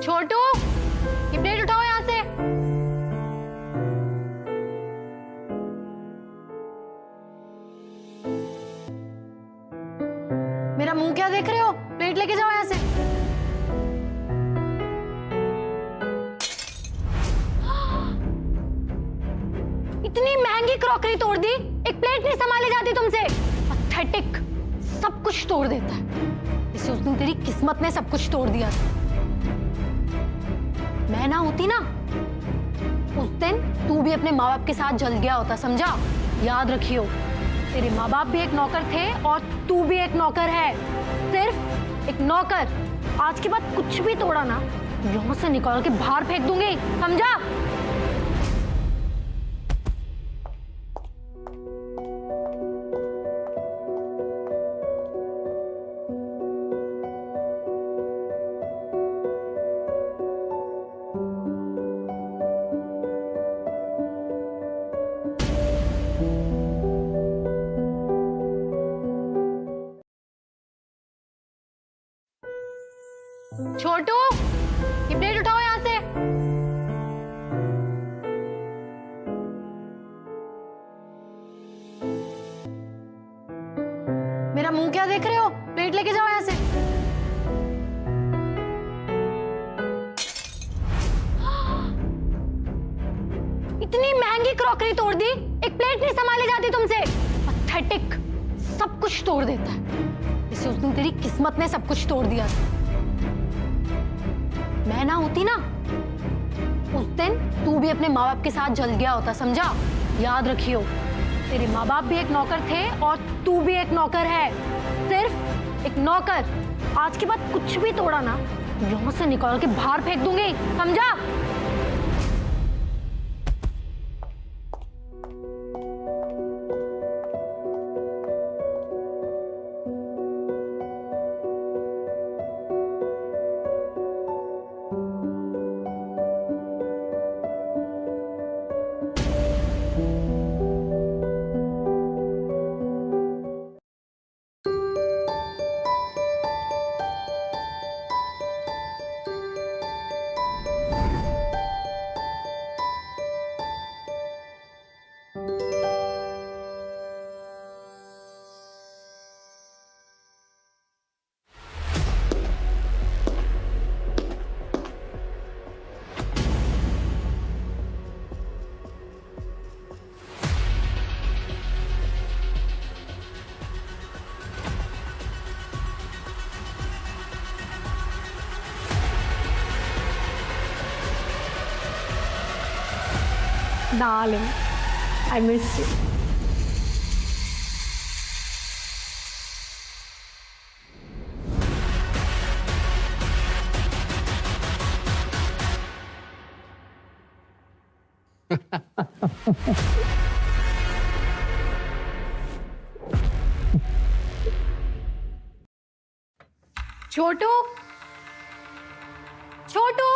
छोटू, ये प्लेट उठाओ यहाँ से। मेरा मुंह क्या देख रहे हो? प्लेट लेके जाओ यहाँ से। इतनी महंगी क्रॉकरी तोड़ दी, एक प्लेट नहीं संभाली जाती तुमसे। पैथेटिक, सब कुछ तोड़ देता है। इसे उस दिन तेरी किस्मत ने सब कुछ तोड़ दिया था। मैं ना होती ना, उस दिन तू भी अपने माँ बाप के साथ जल गया होता, समझा? याद रखियो, तेरे माँ बाप भी एक नौकर थे और तू भी एक नौकर है, सिर्फ एक नौकर। आज के बाद कुछ भी तोड़ा ना, यहाँ से निकाल के बाहर फेंक दूंगी, समझा? छोटू, ये प्लेट उठाओ यहाँ से। मेरा मुंह क्या देख रहे हो? प्लेट लेके जाओ यहाँ से। इतनी महंगी क्रॉकरी तोड़ दी, एक प्लेट नहीं संभाली जाती तुमसे। पैथेटिक, सब कुछ तोड़ देता है। इसे उस दिन तेरी किस्मत ने सब कुछ तोड़ दिया था। मैं ना होती ना, उस दिन तू भी अपने माँ बाप के साथ जल गया होता, समझा? याद रखियो, तेरे माँ बाप भी एक नौकर थे और तू भी एक नौकर है, सिर्फ एक नौकर। आज के बाद कुछ भी तोड़ा ना, यहाँ से निकाल के बाहर फेंक दूंगी, समझा? Darling, I missed you. Chhotu, Chhotu,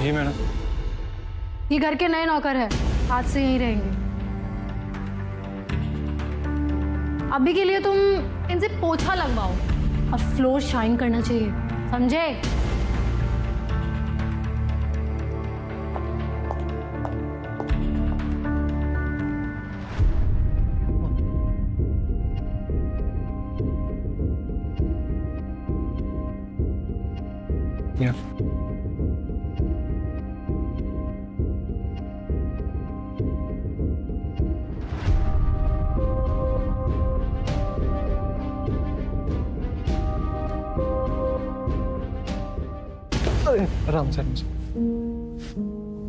जी मैडम। ये घर के नए नौकर है, आज से यहीं रहेंगे। अभी के लिए तुम इनसे पोछा लगवाओ और फ्लोर शाइन करना चाहिए, समझे? Yeah. आराम से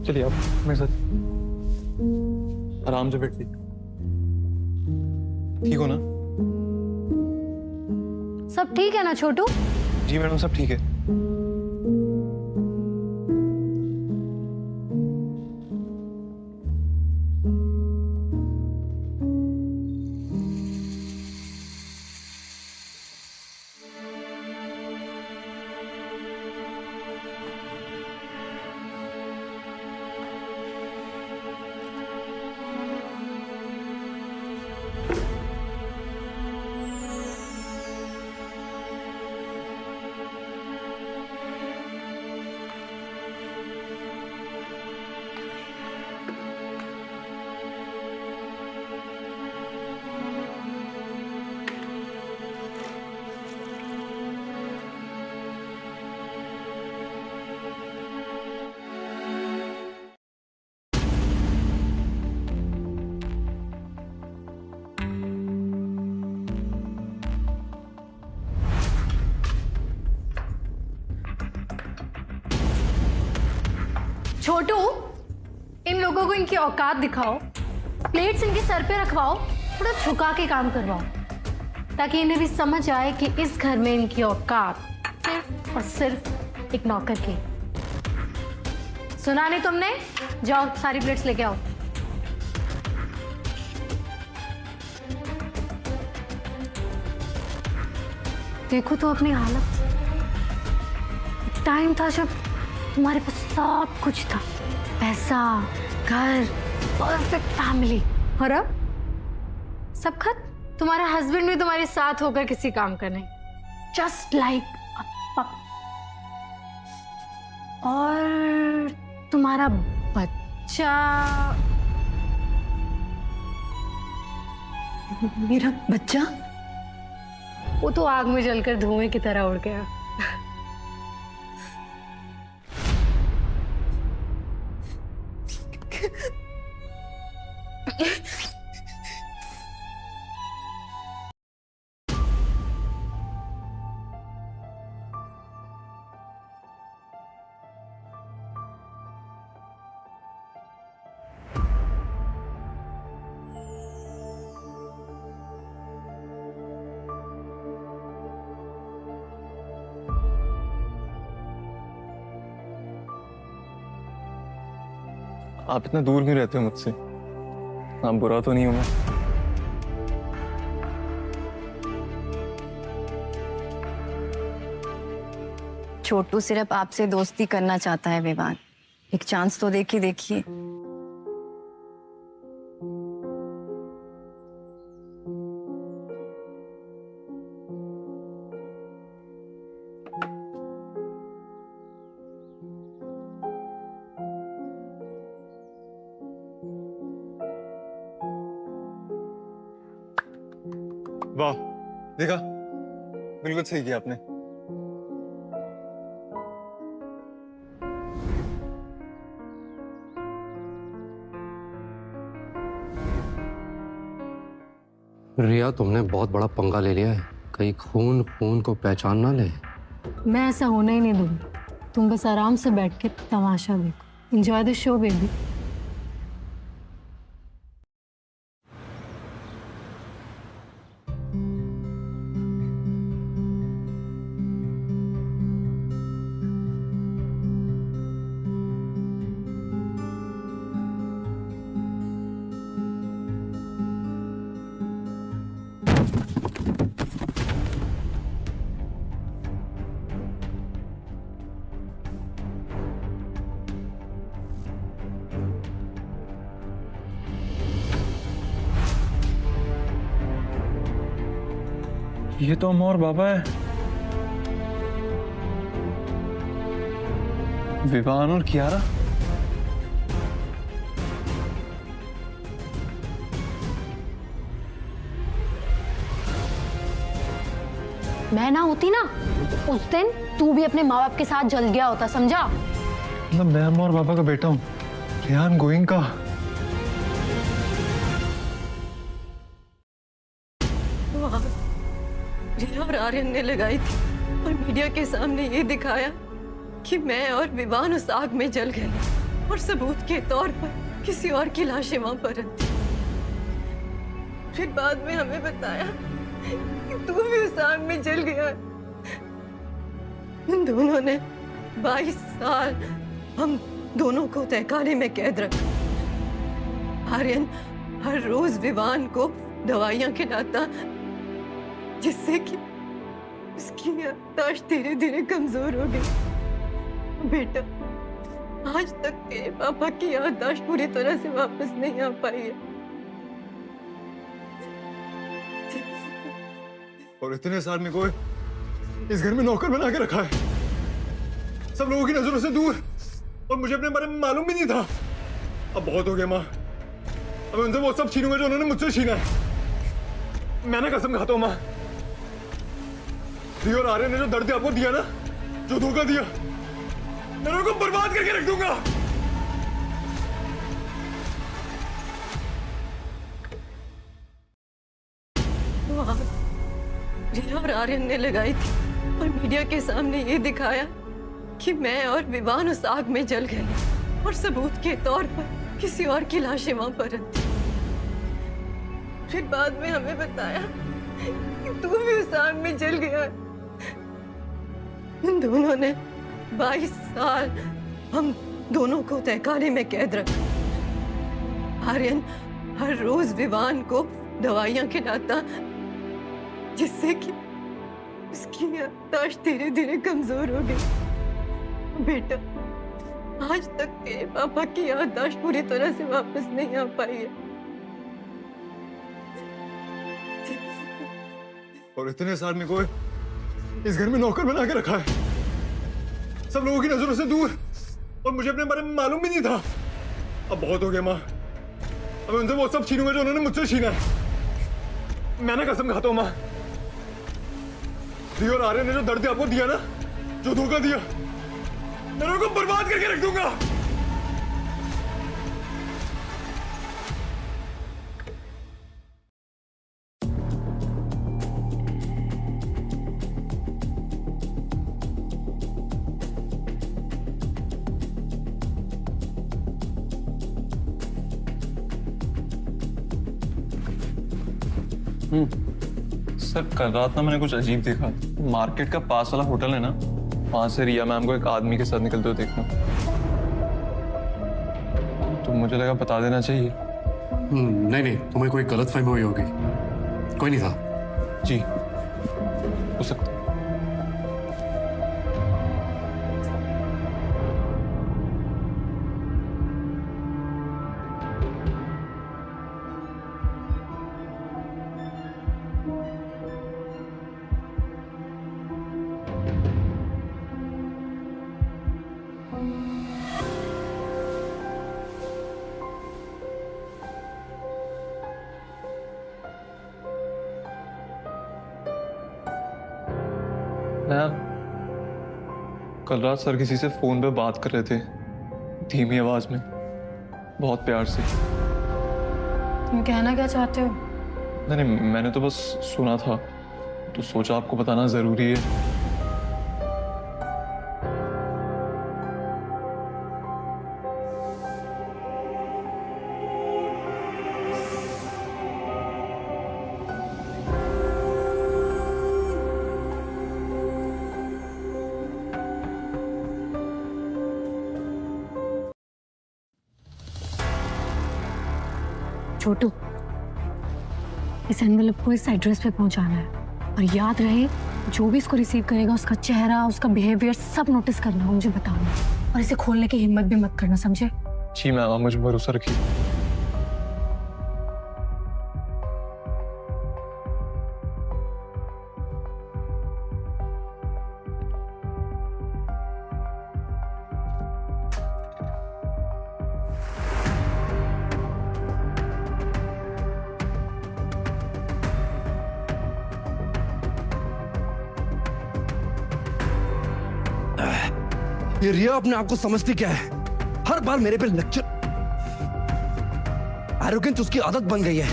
चलिए आप मेरे साथ आराम से बैठिए। ठीक हो ना? सब ठीक है ना छोटू? जी मैडम सब ठीक है। छोटू, इन लोगों को इनकी औकात दिखाओ, प्लेट्स इनके सर पे रखवाओ, थोड़ा झुका के काम करवाओ, ताकि इन्हें भी समझ आए कि इस घर में इनकी औकात सिर्फ और सिर्फ एक नौकर की। सुना नहीं तुमने? जाओ सारी प्लेट्स लेके आओ। देखो तो अपनी हालत। टाइम था जब तुम्हारे पास सब कुछ था, पैसा, घर, परफेक्ट फैमिली, और अब सब खत्म। तुम्हारा हस्बैंड भी तुम्हारे साथ होकर किसी काम का नहीं, जस्ट लाइक अ पप। और तुम्हारा बच्चा, मेरा बच्चा? वो तो आग में जलकर धुएं की तरह उड़ गया। आप इतना दूर क्यों रहते हो मुझसे? आप बुरा तो नहीं हूं मैं? छोटू सिर्फ आपसे दोस्ती करना चाहता है विवान, एक चांस तो देखिए। वाह, देखा, बिल्कुल सही किया आपने। रिया, तुमने बहुत बड़ा पंगा ले लिया है। कहीं खून खून को पहचान ना ले। मैं ऐसा होना ही नहीं दूंगी। तुम बस आराम से बैठ के तमाशा देखो। Enjoy the show baby. ये तो अम्मा और बाबा है। विवान और कियारा। मैं ना होती ना, उस दिन तू भी अपने माँ बाप के साथ जल गया होता, समझा? मतलब मैं अम्मा और बाबा का बेटा हूँ, रेहान गोइंग का। रिया और आर्यन ने लगाई थी और मीडिया के सामने ये दिखाया कि मैं और विवान उस आग में जल गए और सबूत के तौर पर किसी और की लाशें वहां पर रखी। फिर बाद में हमें बताया कि तू भी उस आग में जल गया। उन दोनों ने 22 साल हम दोनों को तहखाने में कैद रखा। आर्यन हर रोज विवान को दवाइयां खिलाता जिससे कि उसकी याददाश्त धीरे धीरे कमजोर हो गई। बेटा, आज तक तेरे पापा की याददाश्त पूरी तरह से वापस नहीं आ पाई है। और इतने साल में कोई इस घर में नौकर बना के रखा है, सब लोगों की नजरों से दूर, और मुझे अपने बारे में मालूम भी नहीं था। अब बहुत हो गया माँ, अब उनसे वो सब छीनूंगा जो उन्होंने मुझसे छीना है। मैंने कसम खाता हूँ माँ, रिया और आर्यन ने जो दर्द आपको दिया ना, जो धोखा दिया, मैं उनको बर्बाद करके रख दूंगा। वो आग रिया और आर्यन ने लगाई थी और मीडिया के सामने ये दिखाया कि मैं और विवान उस आग में जल गए और सबूत के तौर पर किसी और की लाशें वहां पर रखी। फिर बाद में हमें बताया कि तू भी उस आग में जल गया। उन दोनों ने 22 साल हम दोनों को तहखाने में कैद रखा। आर्यन हर रोज विवान को दवाइयां खिलाता जिससे कि उसकी याददाश्त धीरे धीरे कमजोर हो गई। बेटा, आज तक तेरे पापा की याददाश्त पूरी तरह से वापस नहीं आ पाई है। और इतने साल में कोई इस घर में नौकर बना के रखा है, सब लोगों की नजरों से दूर, और मुझे अपने बारे में मालूम भी नहीं था। अब बहुत हो गया माँ, अब उनसे वो सब छीनूंगा जो उन्होंने मुझसे छीना है। मैंने कसम खाता हूँ माँ, रिया और आर्यन ने जो दर्द आपको दिया ना, जो धोखा दिया, मैं उनको बर्बाद करके रख दूंगा। सर, कल रात ना मैंने कुछ अजीब देखा। मार्केट का पास वाला होटल है ना, वहां से रिया मैम को एक आदमी के साथ निकलते हुए देखना, तो मुझे लगा बता देना चाहिए। नहीं नहीं, तुम्हें कोई गलतफहमी हुई होगी, कोई नहीं था। जी, हो सकता। मैम, कल रात सर किसी से फोन पे बात कर रहे थे, धीमी आवाज में, बहुत प्यार से। तुम कहना क्या चाहते हो? नहीं नहीं, मैंने तो बस सुना था, तो सोचा आपको बताना जरूरी है। छोटू, इस एनवेलप को इस एड्रेस पे पहुंचाना है, और याद रहे जो भी इसको रिसीव करेगा उसका चेहरा, उसका बिहेवियर सब नोटिस करना, मुझे बताना, और इसे खोलने की हिम्मत भी मत करना, समझे? जी मैम, आप मुझे भरोसा रखिए। ये रिया अपने आप को समझती क्या है? हर बार मेरे पे लेक्चर। एरोगेंस उसकी आदत बन गई है।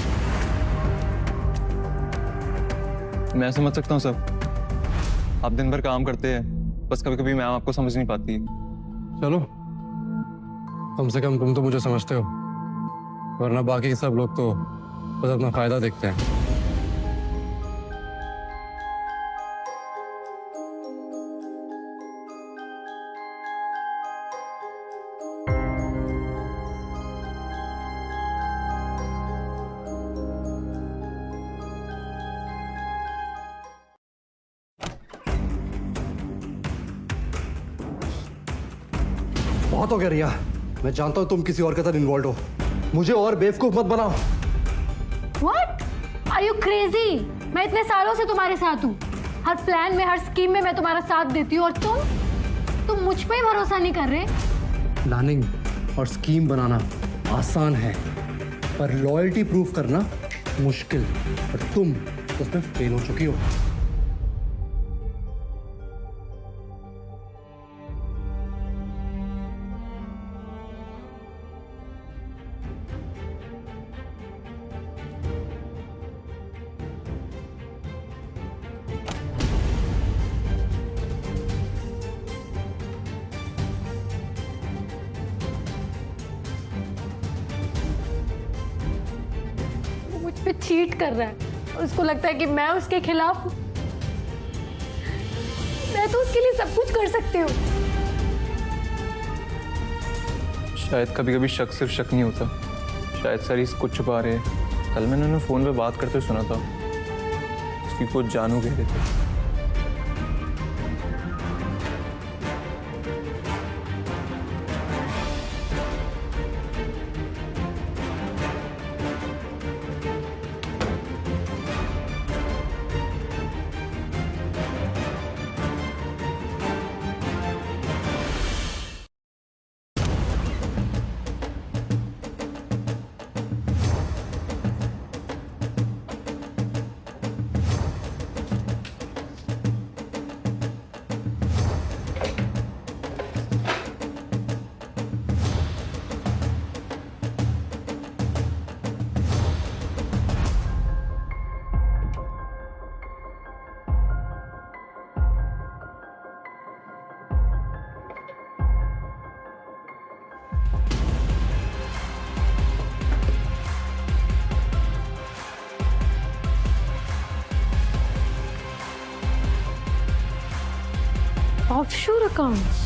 मैं समझ सकता हूँ सब, आप दिन भर काम करते हैं, बस कभी कभी मैम आपको समझ नहीं पाती। चलो, कम से कम तुम तो मुझे समझते हो, वरना बाकी सब लोग तो बस अपना फायदा देखते हैं। बहुत हो गया रिया, मैं जानता हूं तुम किसी और के साथ इन्वॉल्व हो, मुझे और बेवकूफ मत बनाओ। What? Are you crazy? मैं इतने सालों से तुम्हारे साथ हूँ, हर प्लान में, हर स्कीम में मैं तुम्हारा साथ देती हूँ, और तुम मुझ पे ही भरोसा नहीं कर रहे। प्लानिंग और स्कीम बनाना आसान है, पर लॉयल्टी प्रूफ करना मुश्किल, और तुम उसमें फेल हो चुकी हो। मुझ पे चीट कर रहा है और उसको लगता है कि मैं उसके खिलाफ हूं। मैं तो उसके लिए सब कुछ कर सकती हूँ। शायद कभी कभी शक सिर्फ शक नहीं होता, शायद सर इस कुछ छुपा रहे हैं। कल मैंने उन्हें फोन पे बात करते सुना था, उसकी कुछ जानू कह रहे थे। Offshore accounts.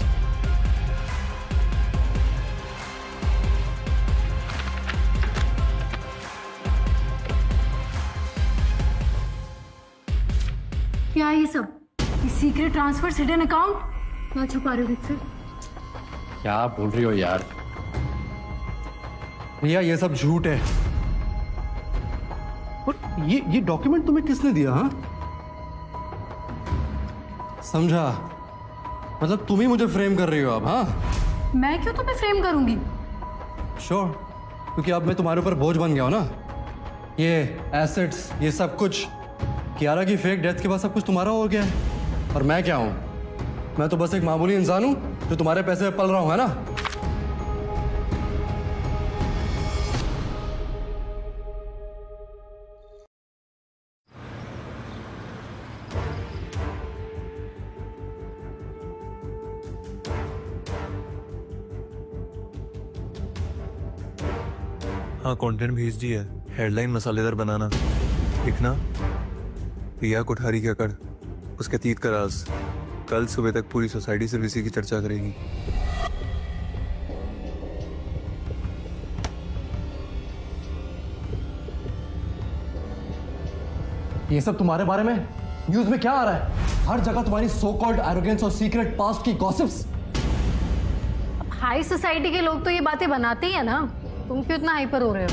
क्या है ये सब? Secret transfer, hidden account? क्या छुपा रहे हो मुझसे? क्या बोल रही हो यार? भैया ये सब झूठ है। और ये डॉक्यूमेंट तुम्हें किसने दिया? हाँ, समझा, मतलब तुम ही मुझे फ्रेम कर रही हो अब? हाँ, मैं क्यों तुम्हें फ्रेम करूंगी? श्योर, क्योंकि अब मैं तुम्हारे ऊपर बोझ बन गया हूं ना। ये एसेट्स, ये सब कुछ, कियारा की फेक डेथ के बाद सब कुछ तुम्हारा हो गया है। और मैं क्या हूं? मैं तो बस एक मामूली इंसान हूं जो तुम्हारे पैसे में पल रहा हूं, है ना? हाँ, कंटेंट भेज दी है, हेडलाइन मसालेदार बनाना, लिखना रिया कोठारी का कर, उसके अतीत का राज। कल सुबह तक पूरी सोसाइटी सिर्फ इसी की चर्चा करेगी। ये सब तुम्हारे बारे में न्यूज में क्या आ रहा है? हर जगह तुम्हारी सो कॉल्ड एरोगेंस और सीक्रेट पास्ट की गॉसिप्स। हाई सोसाइटी के लोग तो ये बातें बनाते ही है ना, तुम क्यों इतना हाइपर हो रहे हो?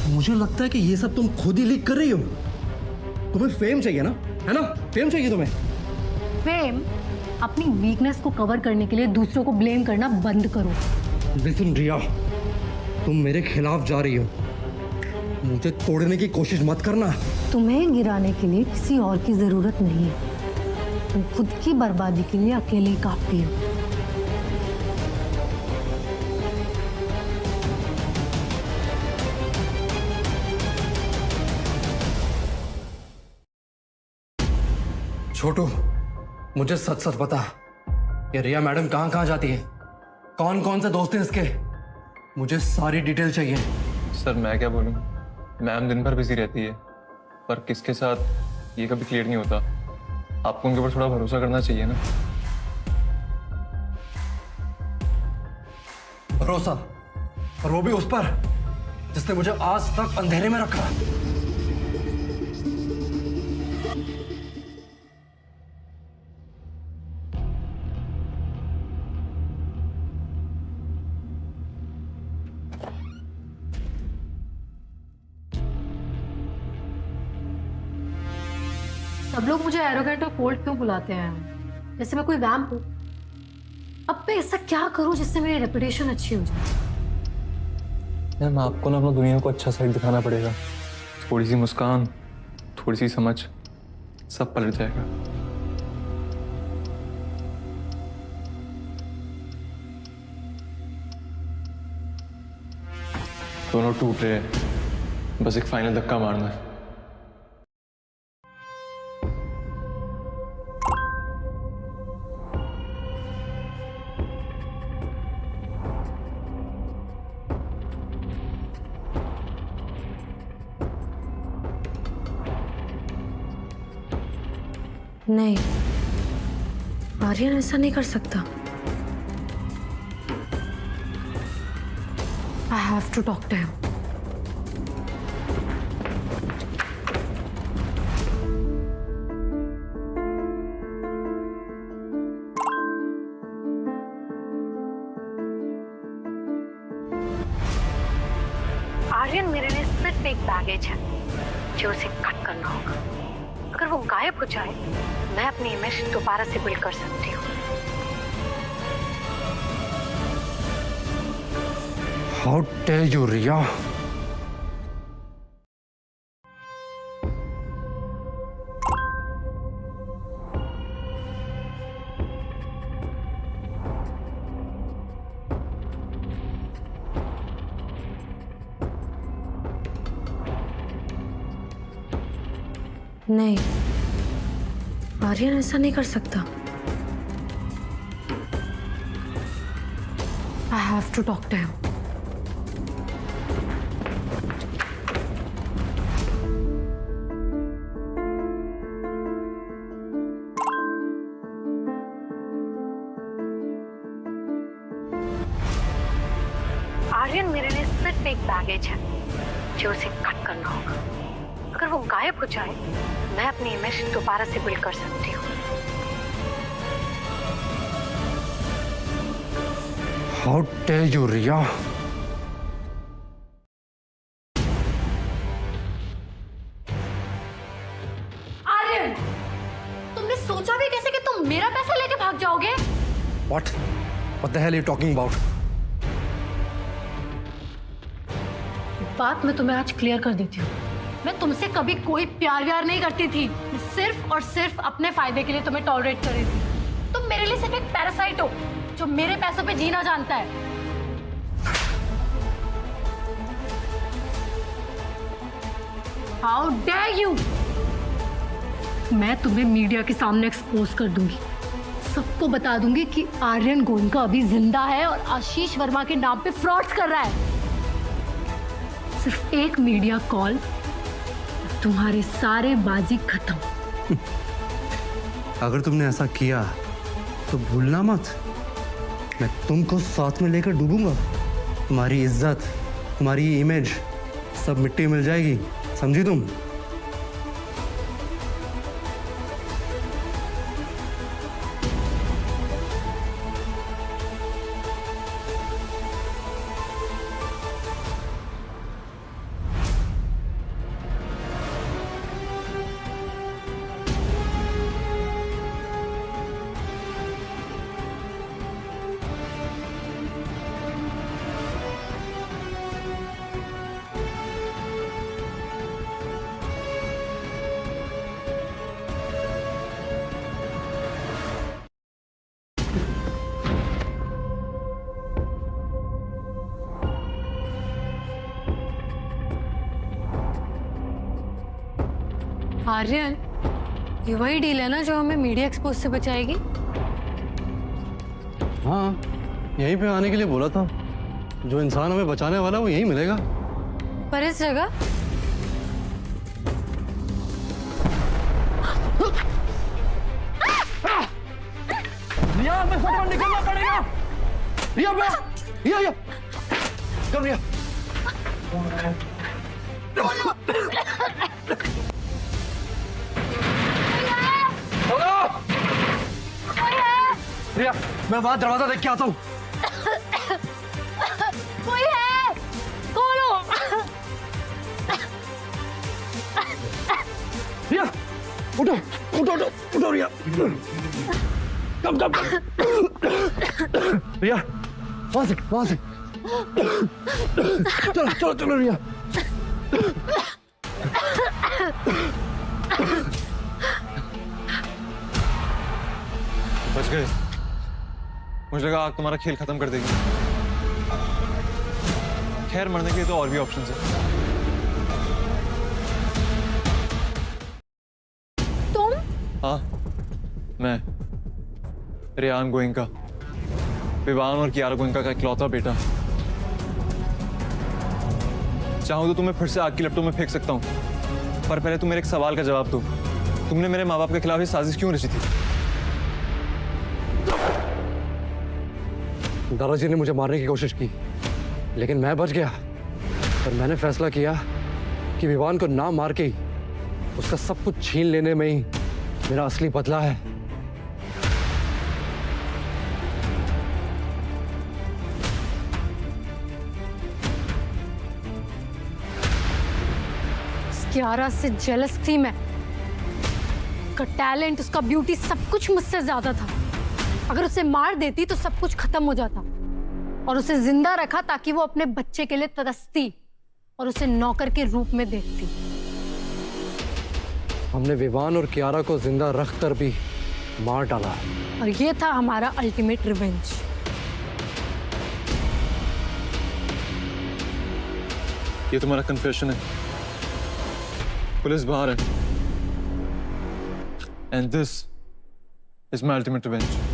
मुझे लगता है कि ये सब तुम खुद ही लीक कर रही हो। तुम्हें फेम चाहिए ना, है ना? फेम चाहिए तुम्हें। फेम? अपनी वीकनेस को कवर करने के लिए दूसरों को ब्लेम करना बंद करो। लिसन रिया, तुम मेरे खिलाफ जा रही हो, मुझे तोड़ने की कोशिश मत करना। तुम्हें गिराने के लिए किसी और की जरूरत नहीं है, तुम खुद की बर्बादी के लिए अकेले ही काफी हो। छोटू, मुझे सच सच बता, ये रिया मैडम कहाँ कहाँ जाती है, कौन कौन से दोस्त हैं इसके, मुझे सारी डिटेल चाहिए। सर मैं क्या बोलूँ, मैम दिन भर बिजी रहती है, पर किसके साथ ये कभी क्लियर नहीं होता। आपको उनके ऊपर थोड़ा भरोसा करना चाहिए ना। भरोसा, और वो भी उस पर जिसने मुझे आज तक अंधेरे में रखा। सब लोग मुझे एरोगेंट और कोल्ड क्यों बुलाते हैं, जैसे मैं कोई वैम्प हूँ। अब मैं ऐसा क्या करूँ जिससे मेरी रेपुटेशन अच्छी हो जाए। मैम आपको ना अपना दुनिया को अच्छा साइड दिखाना पड़ेगा। थोड़ी सी मुस्कान, थोड़ी सी समझ, सब पलट जाएगा। दोनों टूट रहे हैं, बस एक फाइनल धक्का मारना है। नहीं, आर्यन ऐसा नहीं कर सकता। I have to talk to him. Aryan मेरे लिए सिर्फ एक बैगेज है जो उसे कट करना होगा। अगर वो गायब हो जाए, मैं अपनी इमेज दोबारा से बिल्ड कर सकती हूँ। How dare you, रिया? नहीं, आर्यन ऐसा नहीं कर सकता। I have to talk to him. Aryan मेरे लिए सिर्फ एक बैगेज है जो उसे कट करना होगा। अगर वो गायब हो जाए, मैं अपनी इमेज दोबारा से बिल्ड कर सकती हूँ। How dare you, रिया? आर्यन, तुमने सोचा भी कैसे कि तुम मेरा पैसा लेके भाग जाओगे? What? What the hell are you talking about? बात मैं तुम्हें आज क्लियर कर देती हूँ। मैं तुमसे कभी कोई प्यार व्यार नहीं करती थी। मैं सिर्फ और सिर्फ अपने फायदे के लिए तुम्हें टॉलरेट कर रही थी। तुम मेरे लिए सिर्फ एक पैरासाइट हो जो मेरे पैसों पे जीना जानता है। How dare you! मैं तुम्हें मीडिया के सामने एक्सपोज कर दूंगी। सबको बता दूंगी कि आर्यन गोयनका अभी जिंदा है और आशीष वर्मा के नाम पे फ्रॉड्स कर रहा है। सिर्फ एक मीडिया कॉल, तुम्हारे सारे बाजी खत्म। अगर तुमने ऐसा किया तो भूलना मत, मैं तुमको साथ में लेकर डूबूंगा। तुम्हारी इज्जत, तुम्हारी इमेज सब मिट्टी मिल जाएगी, समझी तुम? आर्यन, ये वही डील है ना जो हमें मीडिया एक्सपोज से बचाएगी? हाँ, यहीं पे आने के लिए बोला था। जो इंसान हमें बचाने वाला वो यहीं मिलेगा। पर इस जगह रिया, मैं फटाफट निकलना पड़ेगा। रिया, रिया, कम रिया। रिया, मैं वहां दरवाजा देख के आता हूँ। कोई है? कौन हो? रिया, उठो, उठो, उठो, उठो रिया। कम, कम, कम। रिया, वहां से। चलो, चलो, चलो रिया। बच गए। मुझे लगा आग तुम्हारा खेल खत्म कर देगी। खैर, मरने के लिए तो और भी ऑप्शंस हैं। तुम? हाँ, मैं रेयान गोइंका, विवान और कियारा गोइंका का इकलौता बेटा। चाहूं तो तुम्हें फिर से आग की लपटों में फेंक सकता हूं, पर पहले तुम मेरे एक सवाल का जवाब दो। तुमने मेरे माँ बाप के खिलाफ ये साजिश क्यों रची थी? दादाजी ने मुझे मारने की कोशिश की, लेकिन मैं बच गया। और मैंने फैसला किया कि विवान को ना मार के ही उसका सब कुछ छीन लेने में ही मेरा असली बदला है। कियारा से जेलस थी मैं। उसका टैलेंट, उसका ब्यूटी, सब कुछ मुझसे ज्यादा था। अगर उसे मार देती तो सब कुछ खत्म हो जाता, और उसे जिंदा रखा ताकि वो अपने बच्चे के लिए तरसती और उसे नौकर के रूप में देखती। हमने विवान और कियारा को जिंदा रखकर भी मार डाला, और ये था हमारा अल्टीमेट रिवेंज। ये तुम्हारा कन्फेशन है। पुलिस बाहर है। And this is my ultimate revenge.